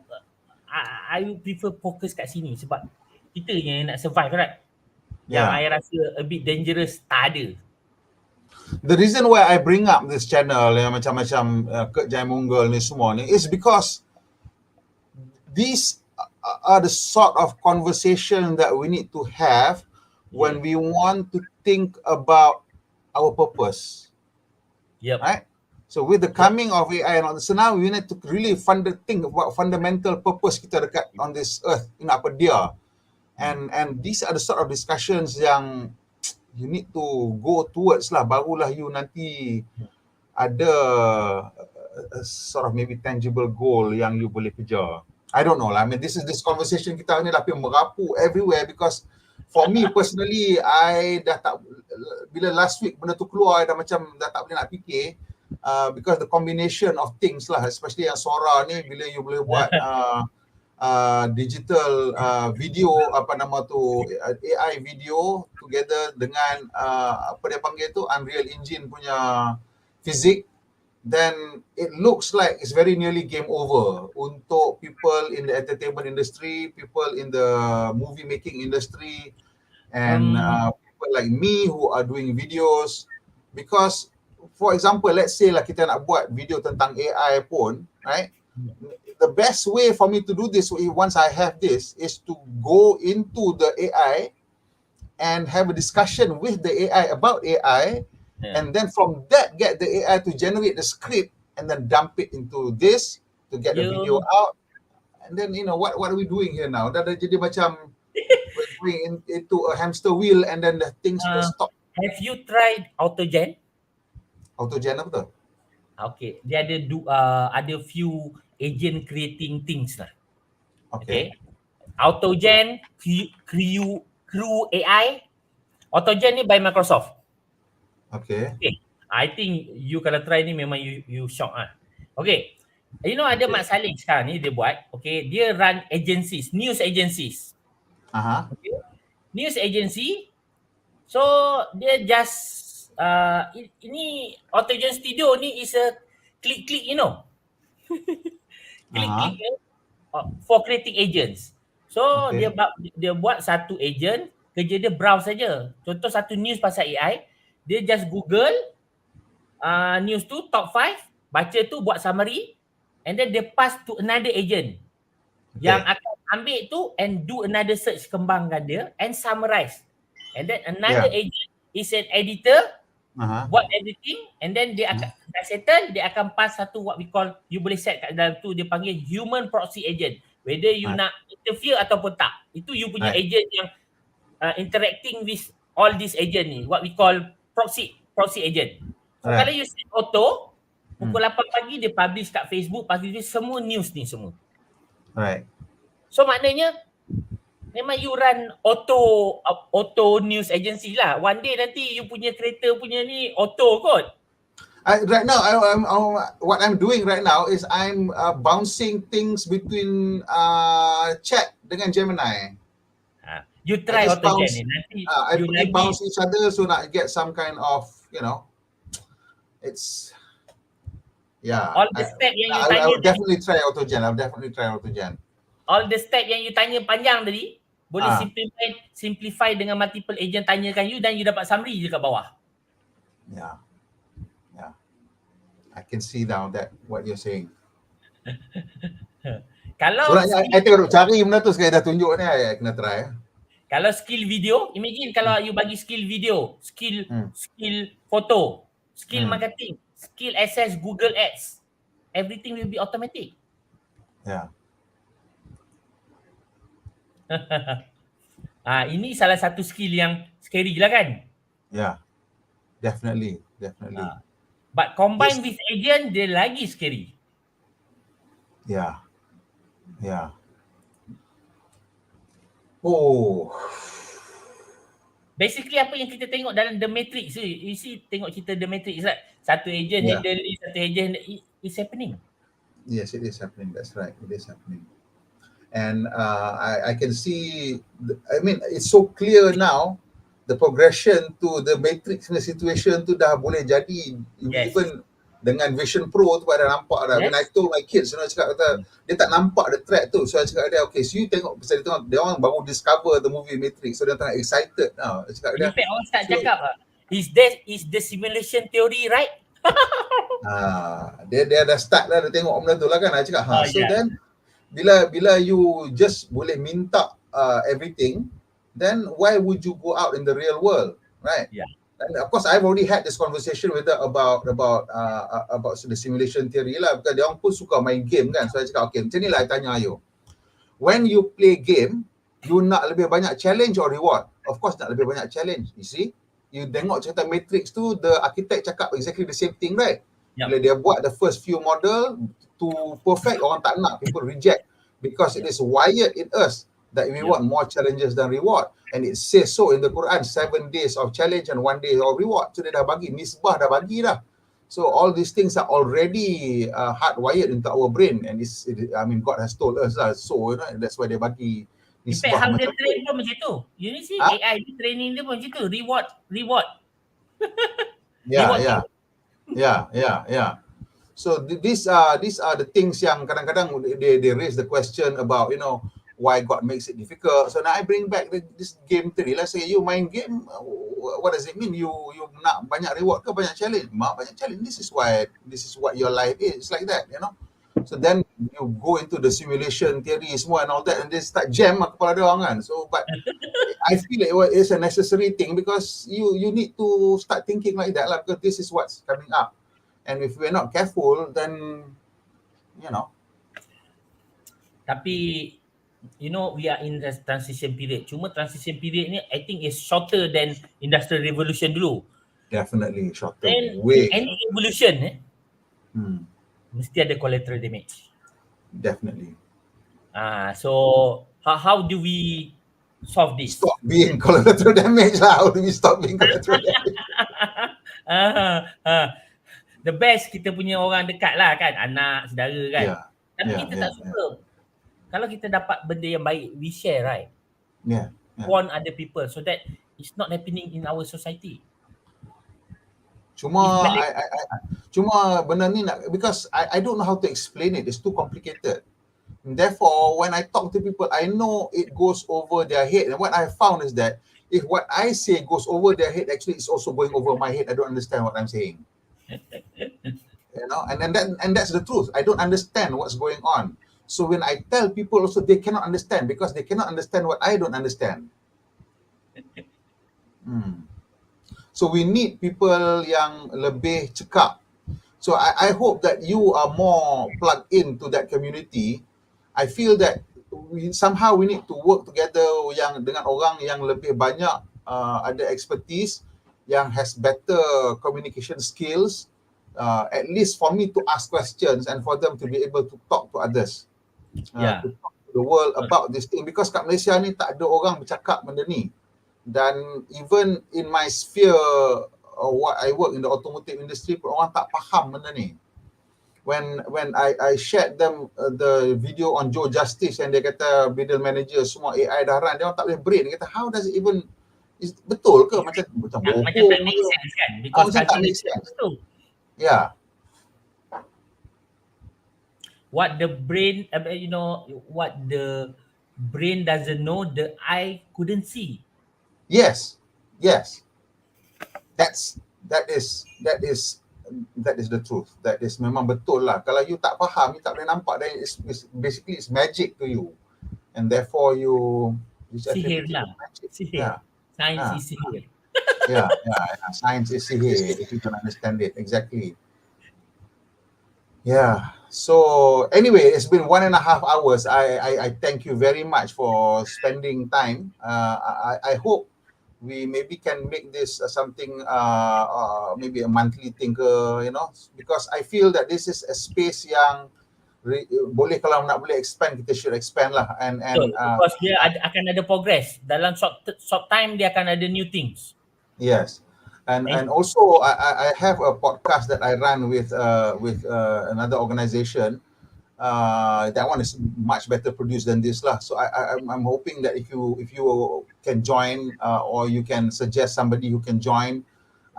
I prefer fokus kat sini sebab kita yang nak survive, right? Yang I rasa a bit dangerous tak ada. The reason why I bring up this channel yang macam-macam Kek Jaimunggul ni semua ni is because these are the sort of conversation that we need to have when we want to think about our purpose. Right? So with the coming of AI and all this, so now we need to really think about fundamental purpose kita dekat on this earth, apa dia. And these are the sort of discussions yang you need to go towards lah, barulah you nanti ada a sort of maybe tangible goal yang you boleh kejar. I don't know lah. I mean, this conversation kita ni dah merapu everywhere because for me personally, I dah tak, bila last week benda tu keluar, dah tak boleh nak fikir. Because the combination of things lah, especially yang Sora ni, bila you boleh buat digital video, AI video together dengan apa dia panggil tu, Unreal Engine punya physics, then it looks like it's very nearly game over untuk people in the entertainment industry, people in the movie making industry, and people like me who are doing videos. Because for example, let's say lah kita nak buat video tentang AI pun, right? The best way for me to do this once I have this is to go into the AI and have a discussion with the AI about AI, and then from that get the AI to generate the script and then dump it into this to get the video out. And then what are we doing here now? Dah jadi macam we're going into a hamster wheel and then the things will stop. Have you tried AutoGen? AutoGen apa tu? Okay, dia ada few agent creating things lah. Okay. AutoGen, Crew AI. AutoGen ni by Microsoft. Okay. I think you kalau try ni memang you shock ah. Okay. Ada Mak Saleh sekarang ni dia buat, okay, dia run agencies, news agencies. Okay. News agency. So dia just ini AutoGen Studio ni is a click, click for creating agents. So dia buat satu agent, kerja dia browse saja. Contoh satu news pasal AI, dia just Google news tu top 5, baca tu, buat summary, and then dia pass to another agent yang akan ambil tu and do another search, kembangkan dia and summarize. And then another agent is an editor, buat editing, and then dia akan dah settle, dia akan pass satu what we call, you boleh set kat dalam tu, dia panggil human proxy agent, whether you nak interfere ataupun tak. Itu you punya agent yang interacting with all these agent ni, what we call proxy agent. So kalau you set auto, pukul 8 pagi dia publish kat Facebook, publish semua news ni semua. Right. So maknanya Memang you run auto news agency lah. One day nanti you punya kereta punya ni auto kot. Right now, what I'm doing right now is I'm bouncing things between chat dengan Gemini. You try I just AutoGen bounce, ni. Nanti I you lagi bounce each other so that I get some kind of, you know, it's, yeah. all the step yang you I tanya will definitely try AutoGen. I'll definitely try AutoGen. all the step yang you tanya panjang tadi boleh Ah. simplify dengan multiple agent tanyakan you dan you dapat summary je kat bawah. Yeah. Yeah. I can see now that what you're saying. Kalau Sebenarnya I tengok cari benda tu sekali dah tunjuk ni, I kena try. Kalau skill video, imagine kalau you bagi skill video, skill foto, skill marketing, skill access Google Ads, everything will be automatic. Yeah. Ini salah satu skill yang scary lah kan? Yeah. Definitely. But combine with agent, dia lagi scary. Yeah. Oh. Basically apa yang kita tengok dalam The Matrix, you see tengok cerita The Matrix lah. Satu agent handle ni, satu agent it's happening. Yes, it is happening. That's right. It is happening. And I can see, I mean, it's so clear now, the progression to the Matrix situation tu dah boleh jadi. Even dengan Vision Pro tu pada nampak dah. When I told my kids, cakap kata, dia tak nampak the threat tu. So I cakap dia, okay, so you tengok, pasal dia orang baru discover the movie Matrix. So dia tengah excited now. Cakap dia, in fact, orang start cakap, is the simulation theory right? Dia dah start dah, dia tengok benda tu lah kan. I cakap, so then, bila you just boleh minta everything, then why would you go out in the real world, right? Yeah. And of course, I've already had this conversation with her about the simulation theory lah. Because dia orang pun suka main game kan. So I cakap, okay, macam ni lah I tanya you. When you play game, you nak lebih banyak challenge or reward? Of course, nak lebih banyak challenge. You see? You tengok cerita Matrix tu, the architect cakap exactly the same thing, right? Bila dia buat the first few model to perfect, orang tak nak, people reject. Because it is wired in us that we want more challenges than reward. And it says so in the Quran, 7 days of challenge and 1 day of reward. So dia dah bagi, nisbah dah bagi dah. So all these things are already hardwired into our brain. And I mean, God has told us lah. So that's why dia bagi nisbah. In fact, how dia train pun macam tu. You see, AI training dia pun macam tu. Reward. Yeah. So these are the things yang kadang-kadang they raise the question about, why God makes it difficult. So now I bring back this game theory. Let's say you main game, what does it mean? You nak banyak reward ke banyak challenge? Banyak challenge. This is what your life is. It's like that, So then you go into the simulation theory semua and all that, and they start jam kepala dia orang kan. So but I feel like it's a necessary thing because you need to start thinking like that lah, because this is what's coming up. And if we're not careful, then Tapi we are in the transition period. Cuma transition period ni I think is shorter than industrial revolution dulu. Definitely shorter. Then any revolution mesti ada collateral damage. Definitely. So how do we solve this? Stop being collateral damage lah. How do we stop being collateral damage? The best kita punya orang dekat lah kan, anak, saudara kan. Tapi kita tak suka. Kalau kita dapat benda yang baik, we share, right? Want other people so that it's not happening in our society. Cuma benda ni because I don't know how to explain it. It's too complicated. Therefore, when I talk to people, I know it goes over their head. And what I found is that if what I say goes over their head, actually it's also going over my head. I don't understand what I'm saying. And that's the truth. I don't understand what's going on. So when I tell people also, they cannot understand because they cannot understand what I don't understand. So we need people yang lebih cekap. So I hope that you are more plugged into that community. I feel that somehow we need to work together dengan orang yang lebih banyak ada expertise, yang has better communication skills, at least for me to ask questions and for them to be able to talk to others. To talk to to the world about this thing, because kat Malaysia ni tak ada orang bercakap benda ni. Dan even in my sphere what I work in the automotive industry pun orang tak faham benda ni. When I shared them the video on Joe Justice and dia kata middle manager semua AI dah run, dia orang tak boleh brain. Dia kata how does it even betul ke, macam bohong macam tak make sense kan, because macam tak make sense. betul. Yeah. What the brain what the brain doesn't know, the eye couldn't see. Yes. That is the truth. That is memang betul lah. Kalau you tak faham, you tak boleh nampak, then it's basically it's magic to you, and therefore you Sihir lah. Yeah. Science is sihir. Yeah. Science is sihir if you don't understand it. Exactly. Yeah. So anyway, it's been 1.5 hours. I thank you very much for spending time. I hope we maybe can make this something maybe a monthly thing, because I feel that this is a space yang boleh, kalau nak boleh expand, kita should expand lah. And because dia akan ada progress dalam short time, dia akan ada new things. Yes. And also I have a podcast that I run with another organization. That one is much better produced than this lah. So I'm hoping that if you can join, or you can suggest somebody who can join,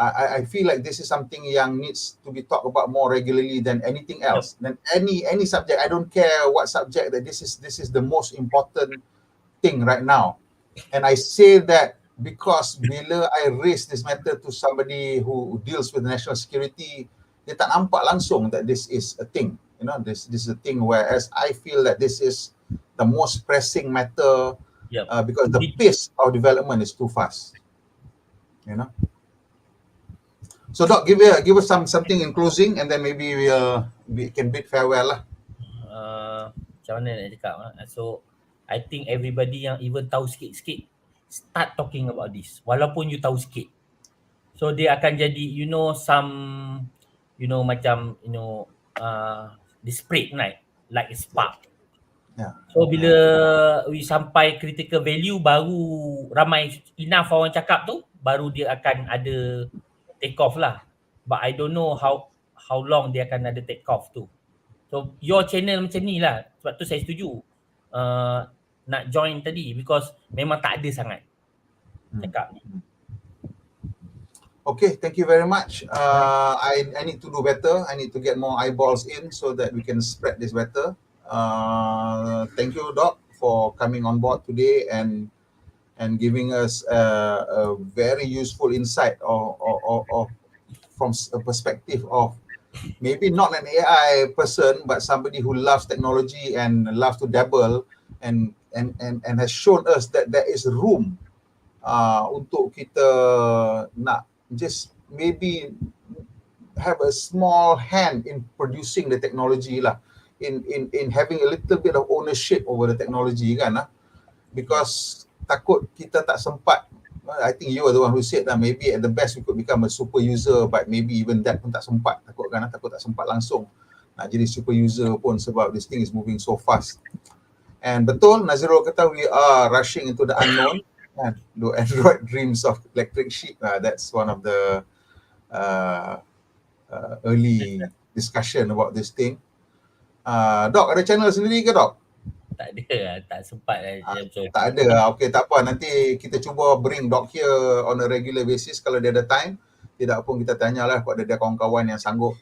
I feel like this is something yang needs to be talked about more regularly than anything else. Then any subject, I don't care what subject, that this is the most important thing right now. And I say that because bila I raise this matter to somebody who deals with national security, dia tak nampak langsung that this is a thing. This is a thing, whereas I feel that this is the most pressing matter, because the pace of development is too fast. So Doc, give us something in closing, and then maybe we can bid farewell lah. Macam mana nak cakap? So I think everybody yang even tahu sikit-sikit, start talking about this, walaupun you tahu sikit. So dia akan jadi some macam the spread like a spark. Yeah. So bila we sampai critical value, baru ramai enough orang cakap tu, baru dia akan ada take off lah. But I don't know how long dia akan ada take off tu. So your channel macam ni lah, sebab tu saya setuju nak join tadi, because memang tak ada sangat cakap ni. Okay, thank you very much. I need to do better. I need to get more eyeballs in so that we can spread this better. Thank you, Doc, for coming on board today and giving us a very useful insight of from a perspective of maybe not an AI person, but somebody who loves technology and loves to dabble, and has shown us that there is room untuk kita nak just maybe have a small hand in producing the technology lah, in having a little bit of ownership over the technology kan lah. Because takut kita tak sempat, I think you are the one who said that maybe at the best we could become a super user, but maybe even that pun tak sempat, takut tak sempat langsung nak jadi super user pun, sebab this thing is moving so fast. And betul Nazirul kata, we are rushing into the unknown. The Android dreams of electric sheep. That's one of the early discussion about this thing. Doc, ada channel sendiri ke, Doc? Tak ada lah, tak sempat lah. Tak ada. Okay, tak apa. Nanti kita cuba bring Doc here on a regular basis kalau dia ada time. Tidak pun kita tanyalah kepada dia kawan-kawan yang sanggup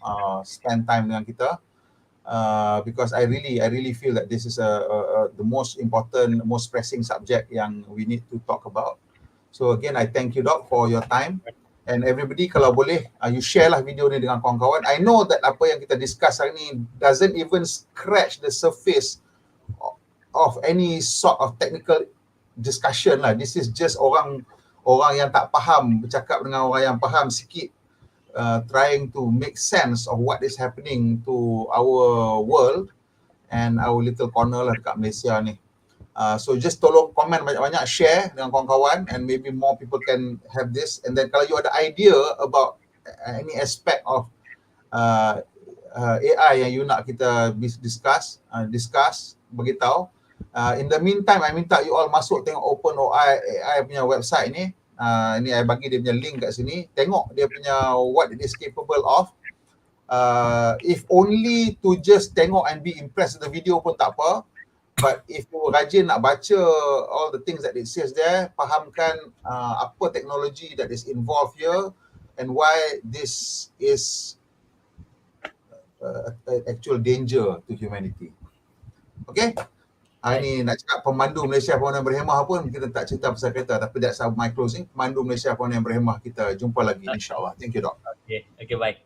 spend time dengan kita. Because I really feel that this is the most important, most pressing subject yang we need to talk about. So again, I thank you, Doc, for your time. And everybody, kalau boleh, you share lah video ni dengan kawan-kawan. I know that apa yang kita discuss hari ni doesn't even scratch the surface of any sort of technical discussion lah. This is just orang yang tak faham bercakap dengan orang yang faham sikit, trying to make sense of what is happening to our world and our little corner lah dekat Malaysia ni. So just tolong komen banyak-banyak, share dengan kawan-kawan, and maybe more people can have this. And then kalau you ada idea about any aspect of AI yang you nak kita discuss, beritahu. In the meantime, I minta you all masuk tengok OpenAI punya website ni. Ni I bagi dia punya link kat sini. Tengok dia punya what it is capable of. If only to just tengok and be impressed with the video pun tak apa. But if you rajin nak baca all the things that it says there, fahamkan apa teknologi that is involved here and why this is actual danger to humanity. Okay? Ini nak cakap pemandu Malaysia Pembangunan Berhemah pun kita tak cerita pasal kereta, tapi that's my closing. Pemandu Malaysia Pembangunan Berhemah, kita jumpa lagi insyaAllah. Thank you, Dok. Okay, bye.